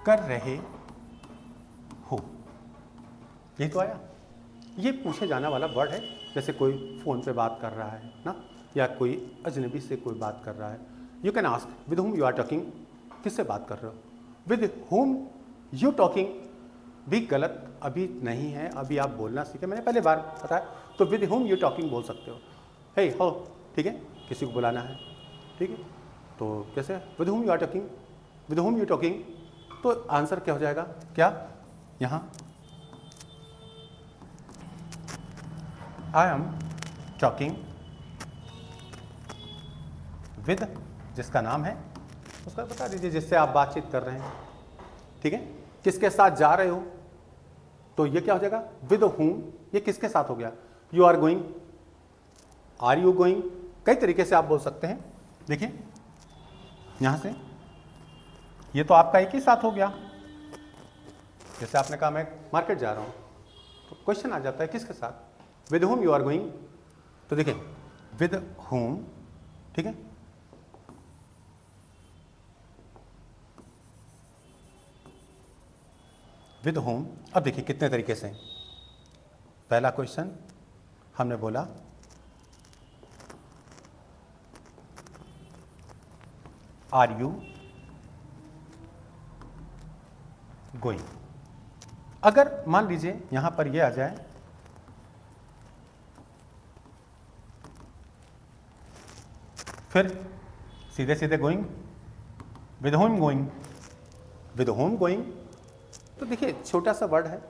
कर रहे हो, यही तो आया। ये पूछे जाने वाला वर्ड है, जैसे कोई फ़ोन पे बात कर रहा है ना, या कोई अजनबी से कोई बात कर रहा है। You can ask with whom you are talking, किससे बात कर रहे हो। विद हुम यू टॉकिंग भी गलत अभी नहीं है, अभी आप बोलना सीखे, मैंने पहले बार बताया। तो विद हुम यू टॉकिंग बोल सकते हो, हे हो, ठीक है, किसी को बुलाना है, ठीक है, तो कैसे with whom you are talking, with whom you talking, तो आंसर क्या हो जाएगा, क्या, यहाँ आई एम टॉकिंग विद, जिसका नाम है उसका बता दीजिए जिससे आप बातचीत कर रहे हैं, ठीक है। किसके साथ जा रहे हो, तो ये क्या हो जाएगा, विद whom, ये किसके साथ हो गया, you are going, are you going, कई तरीके से आप बोल सकते हैं। देखिए यहां से ये तो आपका एक ही साथ हो गया, जैसे आपने कहा मैं मार्केट जा रहा हूं, तो क्वेश्चन आ जाता है किसके साथ, with whom you are going. तो देखिए विद whom, ठीक है, विद whom। अब देखिए कितने तरीके से, पहला क्वेश्चन हमने बोला आर यू गोइंग। अगर मान लीजिए यहां पर ये आ जाए फिर सीधे सीधे going, with whom going, with whom going, तो देखिए छोटा सा वर्ड है,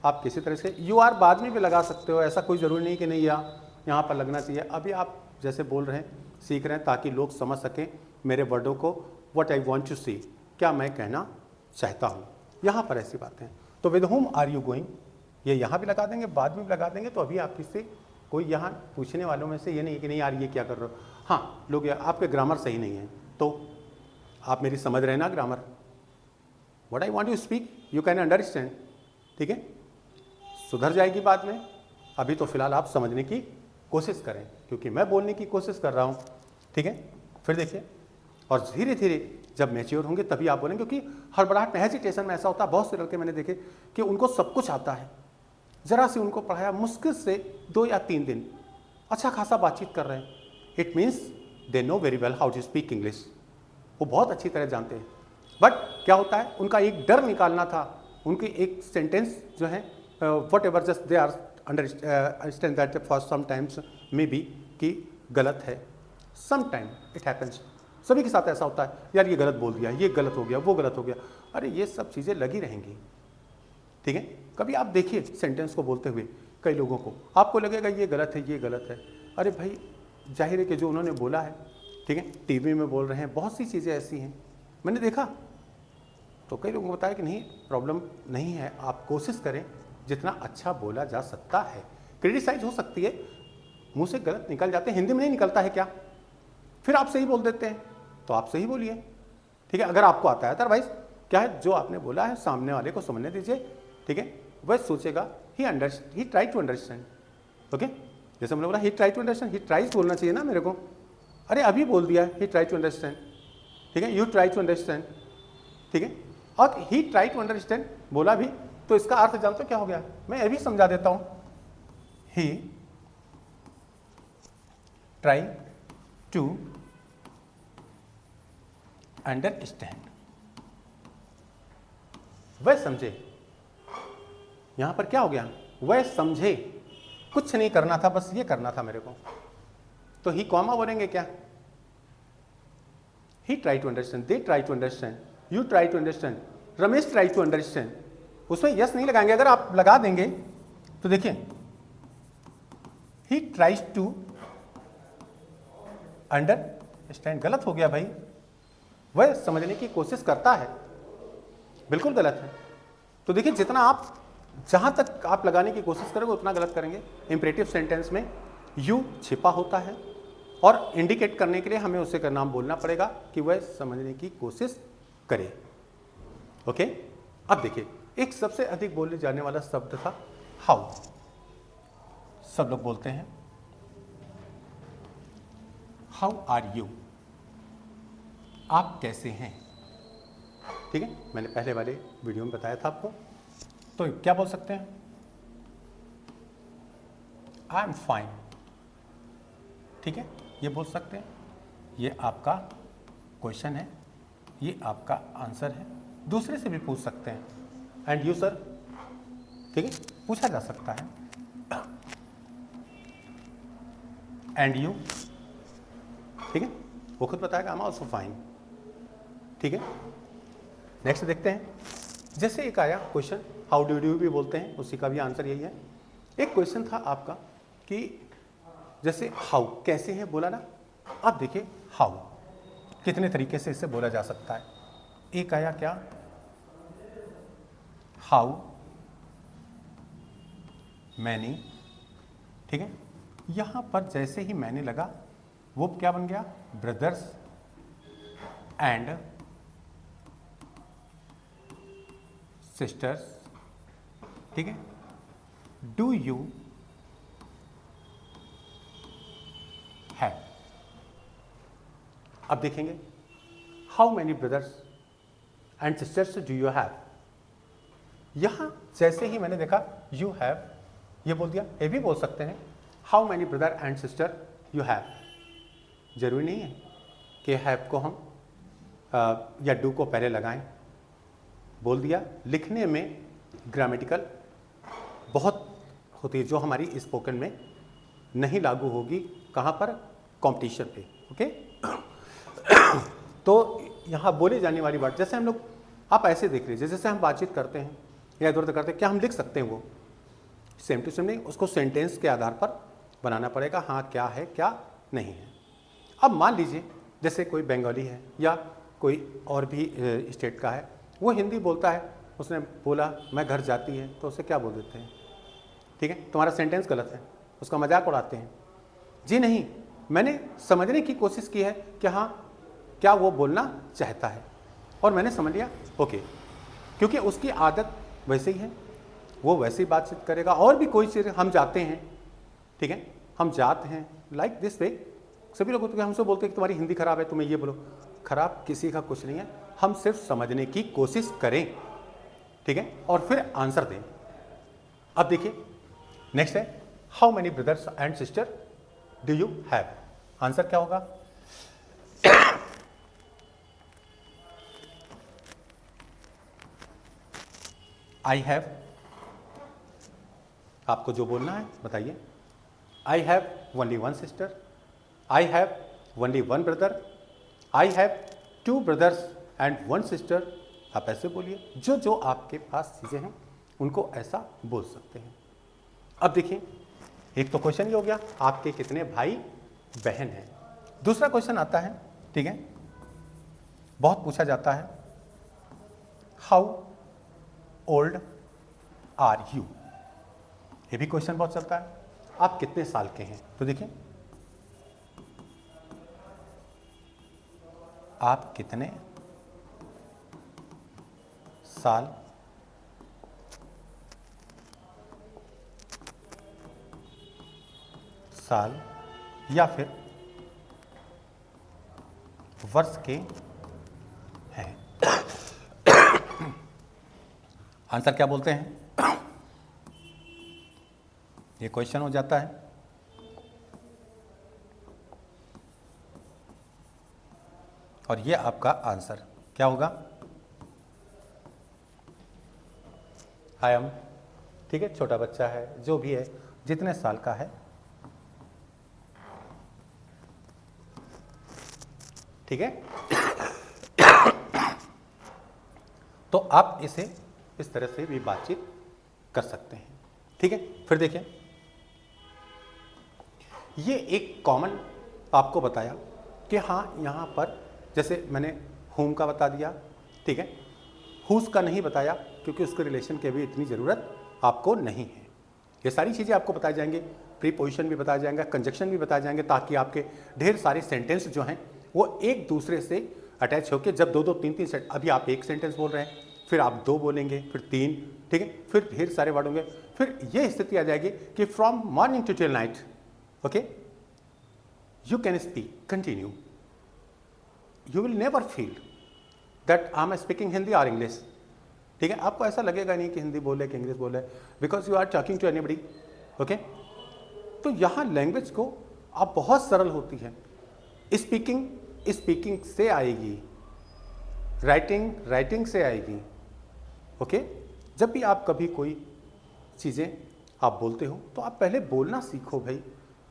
आप किसी तरह से यू आर बाद में भी लगा सकते हो, ऐसा कोई ज़रूरी नहीं कि नहीं यहाँ पर लगना चाहिए। अभी आप जैसे बोल रहे हैं, सीख रहे हैं ताकि लोग समझ सकें मेरे वर्डों को, व्हाट आई वांट टू सी, क्या मैं कहना चाहता हूँ, यहाँ पर ऐसी बातें हैं। तो with whom are you going, ये यहाँ भी लगा देंगे, बाद में भी लगा देंगे, तो अभी आप किससे, कोई यहाँ पूछने वालों में से ये नहीं कि नहीं यार ये क्या कर रहे हो, हाँ लोग आपके ग्रामर सही नहीं है, तो आप मेरी समझ रहे हैं ना grammar, what I want to speak you can understand, ठीक है, सुधर जाएगी बाद में। अभी तो फिलहाल आप समझने की कोशिश करें, क्योंकि मैं बोलने की कोशिश कर रहा हूँ, ठीक है। फिर देखिए, और धीरे धीरे जब मैच्योर होंगे तभी आप बोलेंगे, क्योंकि हड़बड़ाहट में, हेजिटेशन में ऐसा होता है, बहुत से लड़के मैंने देखे कि उनको सब कुछ आता है, जरा से उनको पढ़ाया, मुश्किल से 2 या 3 दिन अच्छा खासा बातचीत कर रहे हैं, it means they know very well how to speak English, वो बहुत अच्छी तरह जानते हैं। बट क्या होता है, उनका एक डर निकालना था, उनकी एक सेंटेंस जो है whatever just they are understand that for some times maybe कि गलत है, सम टाइम इट हैपन्स, सभी के साथ ऐसा होता है, यार ये गलत बोल दिया, ये गलत हो गया, वो गलत हो गया, अरे ये सब चीज़ें लगी रहेंगी, ठीक है। कभी आप देखिए सेंटेंस को बोलते हुए कई लोगों को आपको लगेगा ये गलत है, ये गलत है, अरे भाई जाहिर है कि जो उन्होंने बोला है, ठीक है, टीवी में बोल रहे हैं, बहुत सी चीज़ें ऐसी हैं मैंने देखा, तो कई लोगों को बताया कि नहीं प्रॉब्लम नहीं है, आप कोशिश करें जितना अच्छा बोला जा सकता है, क्रिटिसाइज हो सकती है, मुंह से गलत निकल जाते हैं, हिंदी में नहीं निकलता है क्या, फिर आप सही बोल देते हैं, तो आप सही बोलिए, ठीक है, अगर आपको आता है। अदरवाइज क्या है, जो आपने बोला है सामने वाले को समझने दीजिए, ठीक है, वह सोचेगा ही ट्राई टू अंडरस्टैंड, ओके, जैसे हमने बोला he try to understand, he tries बोलना चाहिए ना मेरे को, अरे अभी बोल दिया ही ट्राई टू अंडरस्टैंड, ठीक है, यू ट्राई टू अंडरस्टैंड, ठीक है, और ही ट्राई टू अंडरस्टैंड बोला भी, तो इसका अर्थ जानते हो क्या हो गया, मैं ये भी समझा देता हूं, ही ट्राई टू अंडरस्टैंड, वह समझे, यहां पर क्या हो गया, वह समझे, कुछ नहीं करना था, बस ये करना था मेरे को, तो ही कॉमा बोलेंगे क्या, he try to understand, they try to understand, you try to understand, Ramesh try to understand, उसमें यस नहीं लगाएंगे, अगर आप लगा देंगे तो देखिए ही ट्राइज टू अंडरस्टैंड, गलत हो गया भाई, वह समझने की कोशिश करता है, बिल्कुल गलत है। तो देखिए जितना आप जहां तक आप लगाने की कोशिश करेंगे उतना गलत करेंगे। इंपरेटिव सेंटेंस में यू छिपा होता है और इंडिकेट करने के लिए हमें उसे का नाम बोलना पड़ेगा कि वह समझने की कोशिश करे, ओके। अब देखिए एक सबसे अधिक बोले जाने वाला शब्द था हाउ, सब लोग बोलते हैं हाउ आर यू, आप कैसे हैं, ठीक है, मैंने पहले वाले वीडियो में बताया था आपको। तो क्या बोल सकते हैं, आई एम फाइन, ठीक है, ये बोल सकते हैं, ये आपका क्वेश्चन है, ये आपका आंसर है, दूसरे से भी पूछ सकते हैं, एंड यू सर, ठीक है, पूछा जा सकता है, एंड यू, ठीक है, वो खुद बताएगा आई एम ऑल्सो फाइन, ठीक है। नेक्स्ट देखते हैं, जैसे एक आया क्वेश्चन हाउ डू यू भी बोलते हैं, उसी का भी आंसर यही है। एक क्वेश्चन था आपका कि जैसे हाउ कैसे है बोला ना, अब देखिए हाउ कितने तरीके से इसे बोला जा सकता है। एक आया क्या, हाउ मैनी, ठीक है। यहां पर जैसे ही मैंने लगा वो क्या बन गया, ब्रदर्स एंड सिस्टर्स, ठीक है। डू यू हैव, अब देखेंगे how many brothers and sisters do you have. यहां जैसे ही मैंने देखा यू हैव, ये बोल दिया। ये भी बोल सकते हैं how many brother and sister you have. जरूरी नहीं है कि हैव को हम या डू को पहले लगाएं, बोल दिया। लिखने में ग्रामेटिकल बहुत होती है जो हमारी स्पोकन में नहीं लागू होगी, कहाँ पर, कंपटीशन पे, ओके। तो यहाँ बोले जाने वाली बात, जैसे हम लोग, आप ऐसे देख लीजिए, जैसे हम बातचीत करते हैं या इधर उधर करते हैं, क्या हम लिख सकते हैं वो सेम टू सेम? नहीं, उसको सेंटेंस के आधार पर बनाना पड़ेगा, हाँ क्या है क्या नहीं है। अब मान लीजिए जैसे कोई बंगाली है या कोई और भी स्टेट का है, वो हिंदी बोलता है, उसने बोला मैं घर जाती है, तो उसे क्या बोल देते हैं, ठीक है, तुम्हारा सेंटेंस गलत है, उसका मजाक उड़ाते हैं। जी नहीं, मैंने समझने की कोशिश की है कि हाँ क्या वो बोलना चाहता है, और मैंने समझ लिया, ओके, क्योंकि उसकी आदत वैसे ही है, वो वैसे ही बातचीत करेगा। और भी कोई चीज़, हम जाते हैं, ठीक है, हम जाते हैं, लाइक दिस वे, सभी लोग हमसे बोलते हैं कि तुम्हारी हिंदी खराब है, तुम्हें ये बोलो। खराब किसी का कुछ नहीं है, हम सिर्फ समझने की कोशिश करें, ठीक है, और फिर आंसर दें। अब देखिए नेक्स्ट है, how many brothers and sister do you have. Answer क्या होगा, आई हैव। आपको जो बोलना है बताइए। I have only one sister, I have only one brother, I have two brothers and one sister. आप ऐसे बोलिए, जो जो आपके पास चीज़ें हैं उनको ऐसा बोल सकते हैं। अब देखिए, एक तो क्वेश्चन ये हो गया, आपके कितने भाई बहन हैं। दूसरा क्वेश्चन आता है, ठीक है, बहुत पूछा जाता है, हाउ ओल्ड आर यू। ये भी क्वेश्चन बहुत चलता है, आप कितने साल के हैं। तो देखिए, आप कितने साल या फिर वर्ष के हैं। आंसर क्या बोलते हैं, ये क्वेश्चन हो जाता है। और ये आपका आंसर क्या होगा, आई एम, ठीक है, छोटा बच्चा है, जो भी है, जितने साल का है, ठीक है। तो आप इसे इस तरह से भी बातचीत कर सकते हैं, ठीक है। फिर देखिए, ये एक कॉमन आपको बताया कि हाँ यहाँ पर जैसे मैंने होम का बता दिया, ठीक है, हुज का नहीं बताया क्योंकि उसके रिलेशन की भी इतनी ज़रूरत आपको नहीं है। ये सारी चीज़ें आपको बताई जाएंगी, प्रीपोजिशन भी बताया जाएगा, कंजक्शन भी बताए जाएंगे, ताकि आपके ढेर सारे सेंटेंस जो हैं वो एक दूसरे से अटैच होकर, जब दो दो तीन तीन सेंट, अभी आप एक सेंटेंस बोल रहे हैं, फिर आप दो बोलेंगे, फिर तीन, ठीक है, फिर ढेर सारे वर्ड होंगे, फिर ये स्थिति आ जाएगी कि from morning to till night, okay, you can speak continue, you will never feel that I am speaking Hindi और इंग्लिश, ठीक है। आपको ऐसा लगेगा नहीं कि हिंदी बोले कि इंग्लिश बोले, because you are talking to anybody, okay. तो यहाँ लैंग्वेज को आप बहुत सरल होती है। स्पीकिंग से आएगी, राइटिंग से आएगी, ओके। जब भी आप कभी कोई चीज़ें आप बोलते हो तो आप पहले बोलना सीखो भाई,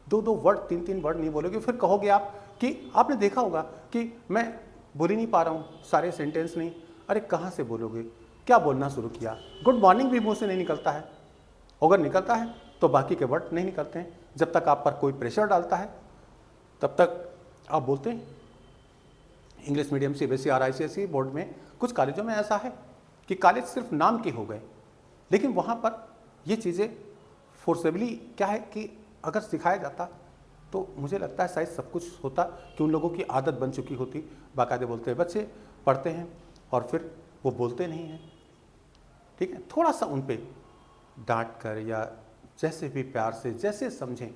दो दो वर्ड तीन तीन वर्ड नहीं बोलोगे, फिर कहोगे आप कि आपने देखा होगा कि मैं बोल ही नहीं पा रहा हूँ, सारे सेंटेंस नहीं, अरे कहाँ से बोलोगे, क्या बोलना शुरू किया। गुड मॉर्निंग भी मुंह से नहीं निकलता है, अगर निकलता है तो बाकी के वर्ड नहीं निकलते हैं। जब तक आप पर कोई प्रेशर डालता है तब तक आप बोलते हैं। इंग्लिश मीडियम सीबीएसई और आईसीएसई बोर्ड में कुछ कॉलेजों में ऐसा है कि कॉलेज सिर्फ नाम के हो गए, लेकिन वहाँ पर ये चीज़ें फोर्सेबली क्या है कि अगर सिखाया जाता तो मुझे लगता है शायद सब कुछ होता, कि उन लोगों की आदत बन चुकी होती। बाकायदे बोलते हैं बच्चे, पढ़ते हैं और फिर वो बोलते नहीं हैं, ठीक है। थोड़ा सा उन पे डांट कर या जैसे भी प्यार से जैसे समझें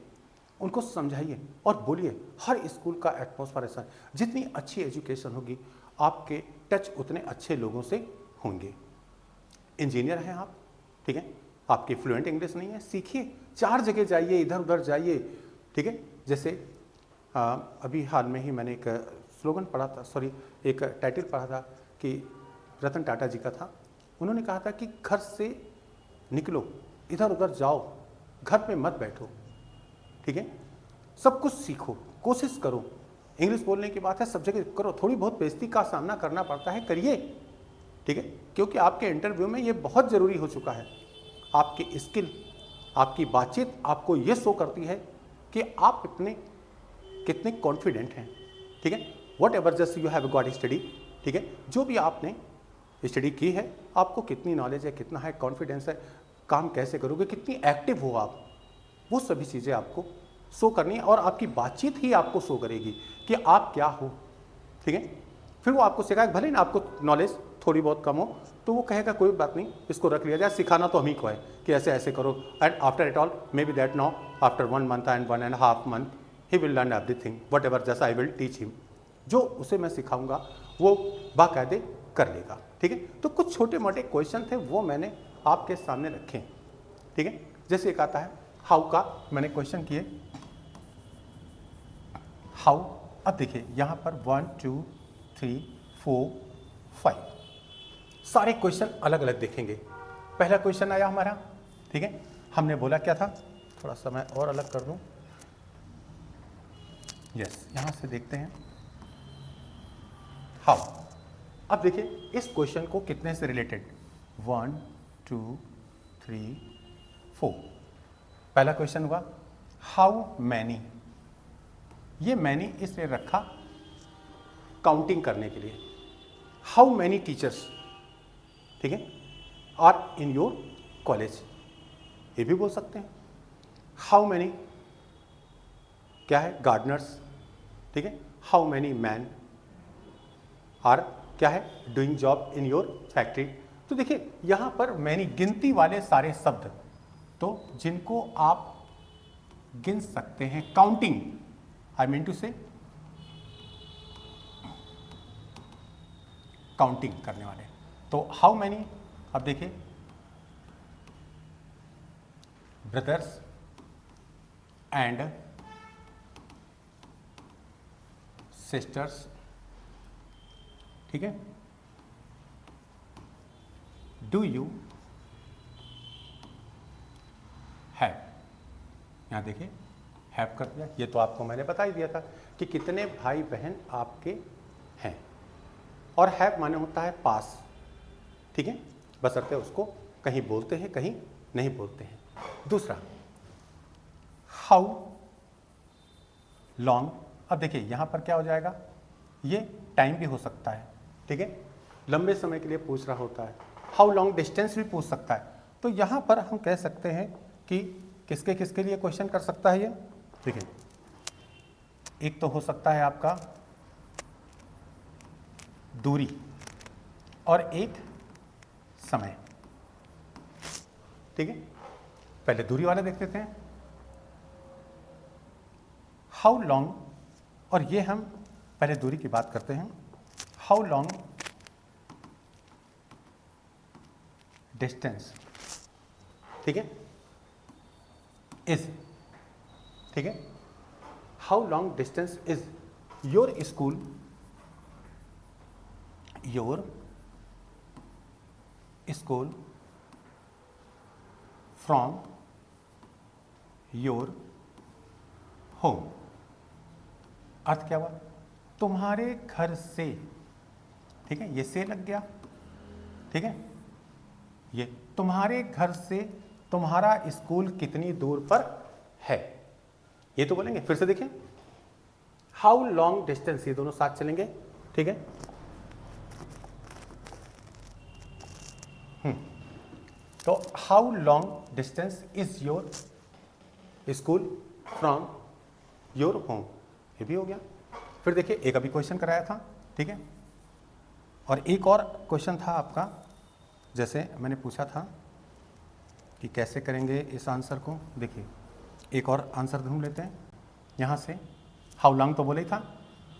उनको समझाइए और बोलिए। हर स्कूल का एटमॉस्फेयर ऐसा है, जितनी अच्छी एजुकेशन होगी आपके टच उतने अच्छे लोगों से होंगे। इंजीनियर हैं आप, ठीक है, आपकी फ्लुएंट इंग्लिश नहीं है, सीखिए, 4 जगह जाइए, इधर उधर जाइए, ठीक है। जैसे अभी हाल में ही मैंने एक स्लोगन पढ़ा था, सॉरी एक टाइटल पढ़ा था कि रतन टाटा जी का था। उन्होंने कहा था कि घर से निकलो, इधर उधर जाओ, घर पे मत बैठो, ठीक है, सब कुछ सीखो, कोशिश करो। इंग्लिश बोलने की बात है, सब जगह करो, थोड़ी बहुत बेइज्जती का सामना करना पड़ता है, करिए, ठीक है, क्योंकि आपके इंटरव्यू में ये बहुत ज़रूरी हो चुका है। आपकी स्किल, आपकी बातचीत आपको ये शो करती है कि आप इतने कितने कॉन्फिडेंट हैं, ठीक है। Whatever just you have got study, ठीक है, जो भी आपने स्टडी की है, आपको कितनी नॉलेज है, कितना है कॉन्फिडेंस है, काम कैसे करोगे, कितनी एक्टिव हो आप, वो सभी चीज़ें आपको शो करनी है और आपकी बातचीत ही आपको शो करेगी कि आप क्या हो, ठीक है। फिर वो आपको सिखाए, भले ना आपको नॉलेज थोड़ी बहुत कम हो, तो वो कहेगा कोई बात नहीं, इसको रख लिया जाए, सिखाना तो हम ही को है कि ऐसे ऐसे करो। And after it all may be that now after 1 month and 1.5 month he will learn everything what ever just I will teach him. जो उसे मैं सिखाऊंगा वो बाकायदे कर लेगा, ठीक है। तो कुछ छोटे मोटे क्वेश्चन थे वो मैंने आपके सामने रखे, ठीक है। जैसे एक आता है हाउ का, मैंने क्वेश्चन किए हाउ। अब देखिए यहाँ पर 1 2 3 4 5 सारे क्वेश्चन अलग अलग देखेंगे। पहला क्वेश्चन आया हमारा, ठीक है, हमने बोला क्या था, थोड़ा सा मैं और अलग कर दूं, यस, यहाँ से देखते हैं हाउ। अब देखिए इस क्वेश्चन को कितने से रिलेटेड, 1 2 3 4। पहला क्वेश्चन हुआ हाउ मैनी, ये मैनी इसलिए रखा काउंटिंग करने के लिए। हाउ मैनी टीचर्स, ठीक है, आर इन योर कॉलेज, ये भी बोल सकते हैं। हाउ मैनी क्या है, गार्डनर्स, ठीक है। हाउ मैनी मैन आर क्या है, doing job in your factory. तो देखिए यहाँ पर मैनी गिनती वाले सारे शब्द, तो जिनको आप गिन सकते हैं, काउंटिंग, आई मीन टू से काउंटिंग करने वाले। तो हाउ मैनी, अब देखिए ब्रदर्स एंड सिस्टर्स, ठीक है, डू यू हैव, यहाँ देखिए हैव कर दिया। ये तो आपको मैंने बता ही दिया था कि कितने भाई बहन आपके हैं, और हैव माने होता है पास, ठीक है, बशर्ते उसको कहीं बोलते हैं कहीं नहीं बोलते हैं। दूसरा हाउ लॉन्ग, अब देखिए यहाँ पर क्या हो जाएगा, ये टाइम भी हो सकता है, ठीक है, लंबे समय के लिए पूछ रहा होता है। हाउ लॉन्ग डिस्टेंस भी पूछ सकता है। तो यहाँ पर हम कह सकते हैं कि किसके किसके लिए क्वेश्चन कर सकता है ये, देखिए एक तो हो सकता है आपका दूरी और एक समय, ठीक है। पहले दूरी वाला देख लेते हैं, हाउ लॉन्ग, और ये हम पहले दूरी की बात करते हैं। हाउ लॉन्ग डिस्टेंस, ठीक है, इज, ठीक है, how long distance is your school from your home. अर्थ क्या हुआ, तुम्हारे घर से, ठीक है, ये से लग गया, ठीक है, ये तुम्हारे घर से तुम्हारा स्कूल कितनी दूर पर है, ये तो बोलेंगे। फिर से देखें, हाउ लॉन्ग डिस्टेंस, ये दोनों साथ चलेंगे, ठीक है। तो how long distance is your school from your home, ये भी हो गया। फिर देखिए एक अभी क्वेश्चन कराया था, ठीक है, और एक और क्वेश्चन था आपका, जैसे मैंने पूछा था कि कैसे करेंगे इस आंसर को। देखिए एक और आंसर ढूंढ लेते हैं यहाँ से। हाउ लॉन्ग तो बोले ही था,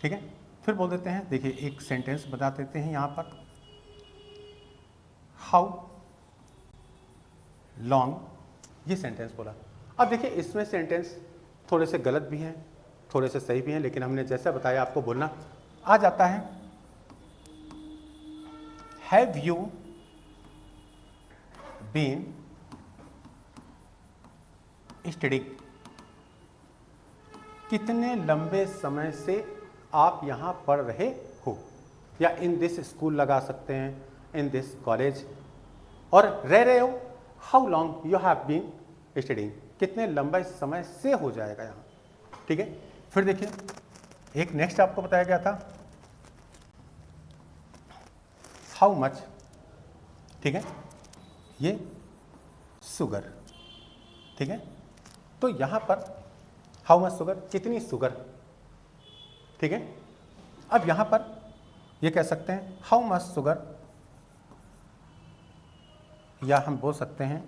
ठीक है। फिर बोल देते हैं, देखिए एक सेंटेंस बता देते हैं यहाँ पर, हाउ लॉन्ग, ये सेंटेंस बोला। अब देखिए इसमें सेंटेंस थोड़े से गलत भी हैं, थोड़े से सही भी हैं, लेकिन हमने जैसा बताया आपको बोलना आ जाता है। हैव यू बीन स्टडीइंग, कितने लंबे समय से आप यहां पढ़ रहे हो, या इन दिस स्कूल लगा सकते हैं, इन दिस कॉलेज, और रह रहे हो, how long you have been studying, कितने लंबे समय से हो जाएगा यहाँ, ठीक है। फिर देखिए एक नेक्स्ट आपको बताया गया था, हाउ मच, ठीक है, ये शुगर, ठीक है। तो यहां पर हाउ मच शुगर, कितनी शुगर, ठीक है। अब यहां पर ये कह सकते हैं हाउ मच शुगर, या हम बोल सकते हैं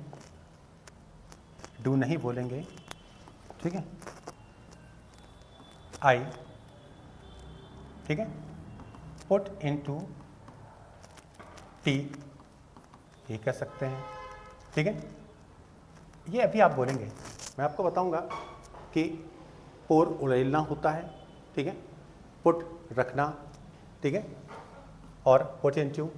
डू नहीं बोलेंगे, ठीक है, आई, ठीक है, पुट इनटू टी, ये कह सकते हैं, ठीक है। ये अभी आप बोलेंगे, मैं आपको बताऊंगा कि पोर उड़ेलना होता है, ठीक है, पुट रखना, ठीक है, और पुट इनटू,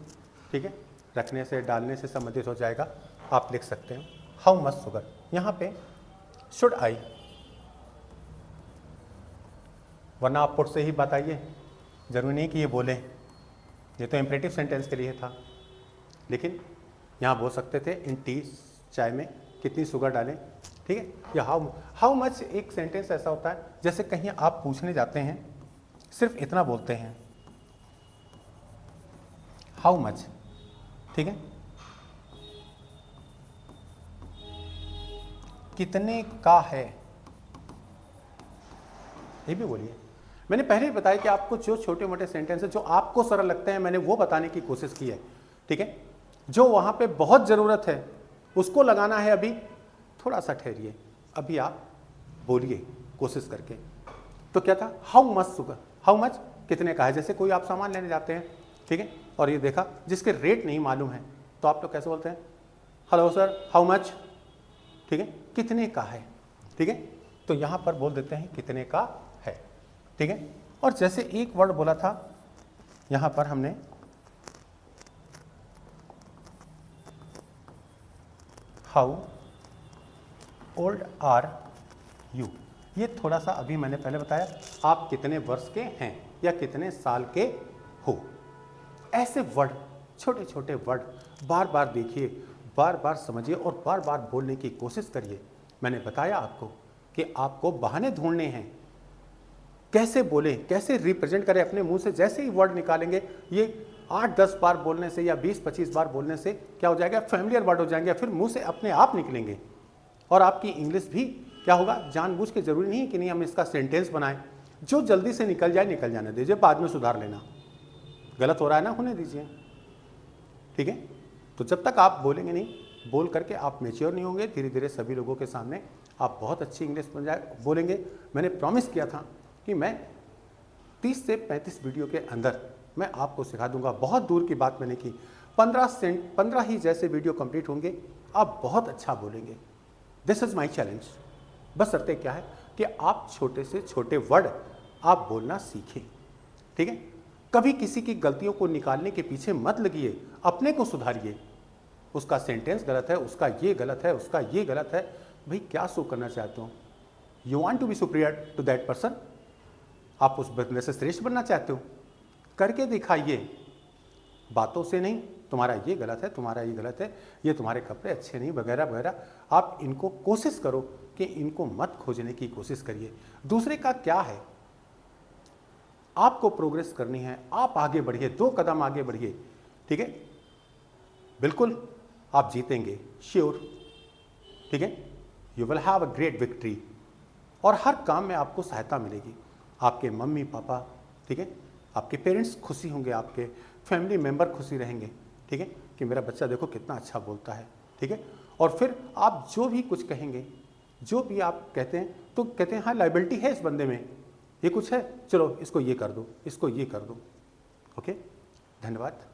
ठीक है, रखने से डालने से संबंधित हो जाएगा, आप लिख सकते हैं हाउ मच शुगर। यहाँ पे शुड आई, वरना आप पुट से ही बताइए, जरूरी नहीं कि ये बोलें, ये तो इम्परेटिव सेंटेंस के लिए था, लेकिन यहाँ बोल सकते थे इन टी, चाय में कितनी शुगर डालें, ठीक है। या हाउ मच एक सेंटेंस ऐसा होता है जैसे कहीं आप पूछने जाते हैं, सिर्फ इतना बोलते हैं हाउ मच, ठीक है, कितने का है, ये भी बोलिए। मैंने पहले ही बताया कि आपको जो छोटे मोटे सेंटेंस है जो आपको सरल लगते हैं, मैंने वो बताने की कोशिश की है, ठीक है। जो वहां पे बहुत ज़रूरत है उसको लगाना है, अभी थोड़ा सा ठहरिए, अभी आप बोलिए कोशिश करके। तो क्या था, how much sugar, how much कितने का है। जैसे कोई आप सामान लेने जाते हैं, ठीक है, और ये देखा जिसके रेट नहीं मालूम है, तो आप लोग कैसे बोलते हैं, हेलो सर हाउ मच, ठीक है, कितने का है, ठीक है। तो यहाँ पर बोल देते हैं कितने का है, ठीक है। और जैसे एक वर्ड बोला था यहाँ पर हमने, हाउ ओल्ड आर यू, ये थोड़ा सा अभी मैंने पहले बताया, आप कितने वर्ष के हैं या कितने साल के हो। ऐसे वर्ड, छोटे छोटे वर्ड बार बार देखिए, बार बार समझिए और बार बार बोलने की कोशिश करिए। मैंने बताया आपको कि आपको बहाने ढूंढने हैं, कैसे बोले, कैसे रिप्रेजेंट करें अपने मुंह से। जैसे ही वर्ड निकालेंगे, ये 8-10 बार बोलने से या 20-25 बार बोलने से क्या हो जाएगा, फैमिलियर वर्ड हो जाएंगे, फिर मुंह से अपने आप निकलेंगे। और आपकी इंग्लिश भी क्या होगा, जानबूझ के, जरूरी नहीं कि नहीं हम इसका सेंटेंस बनाएं, जो जल्दी से निकल जाए निकल जाने दीजिए, बाद में सुधार लेना, गलत हो रहा है ना, होने दीजिए, ठीक है। तो जब तक आप बोलेंगे नहीं, बोल करके आप मैच्योर नहीं होंगे, धीरे धीरे सभी लोगों के सामने आप बहुत अच्छी इंग्लिश बोलेंगे। मैंने प्रॉमिस किया था कि मैं 30 से 35 वीडियो के अंदर मैं आपको सिखा दूंगा, बहुत दूर की बात मैंने की। 15 ही जैसे वीडियो कंप्लीट होंगे, आप बहुत अच्छा बोलेंगे। This is my challenge. बस शर्तें क्या है कि आप छोटे से छोटे वर्ड आप बोलना सीखें, ठीक है। कभी किसी की गलतियों को निकालने के पीछे मत लगिए, अपने को सुधारिए। उसका सेंटेंस गलत है, उसका ये गलत है, उसका ये गलत है, भाई क्या शो करना चाहते हो, you want to be superior to that person, आप उस बंदे से श्रेष्ठ बनना चाहते हो, करके दिखाइए, बातों से नहीं। तुम्हारा ये गलत है, तुम्हारा ये गलत है, ये तुम्हारे कपड़े अच्छे नहीं, वगैरह वगैरह। आप इनको कोशिश करो कि इनको मत खोजने की कोशिश करिए। दूसरे का क्या है, आपको प्रोग्रेस करनी है, आप आगे बढ़िए, 2 कदम आगे बढ़िए, ठीक है। बिल्कुल आप जीतेंगे, श्योर, ठीक है। You will have a great victory. और हर काम में आपको सहायता मिलेगी, आपके मम्मी पापा, ठीक है, आपके पेरेंट्स खुशी होंगे, आपके फैमिली मेंबर खुशी रहेंगे, ठीक है, कि मेरा बच्चा देखो कितना अच्छा बोलता है, ठीक है। और फिर आप जो भी कुछ कहेंगे, जो भी आप कहते हैं, तो कहते हैं हाँ लाइबिलिटी है इस बंदे में, ये कुछ है, चलो इसको ये कर दो, इसको ये कर दो। ओके, धन्यवाद।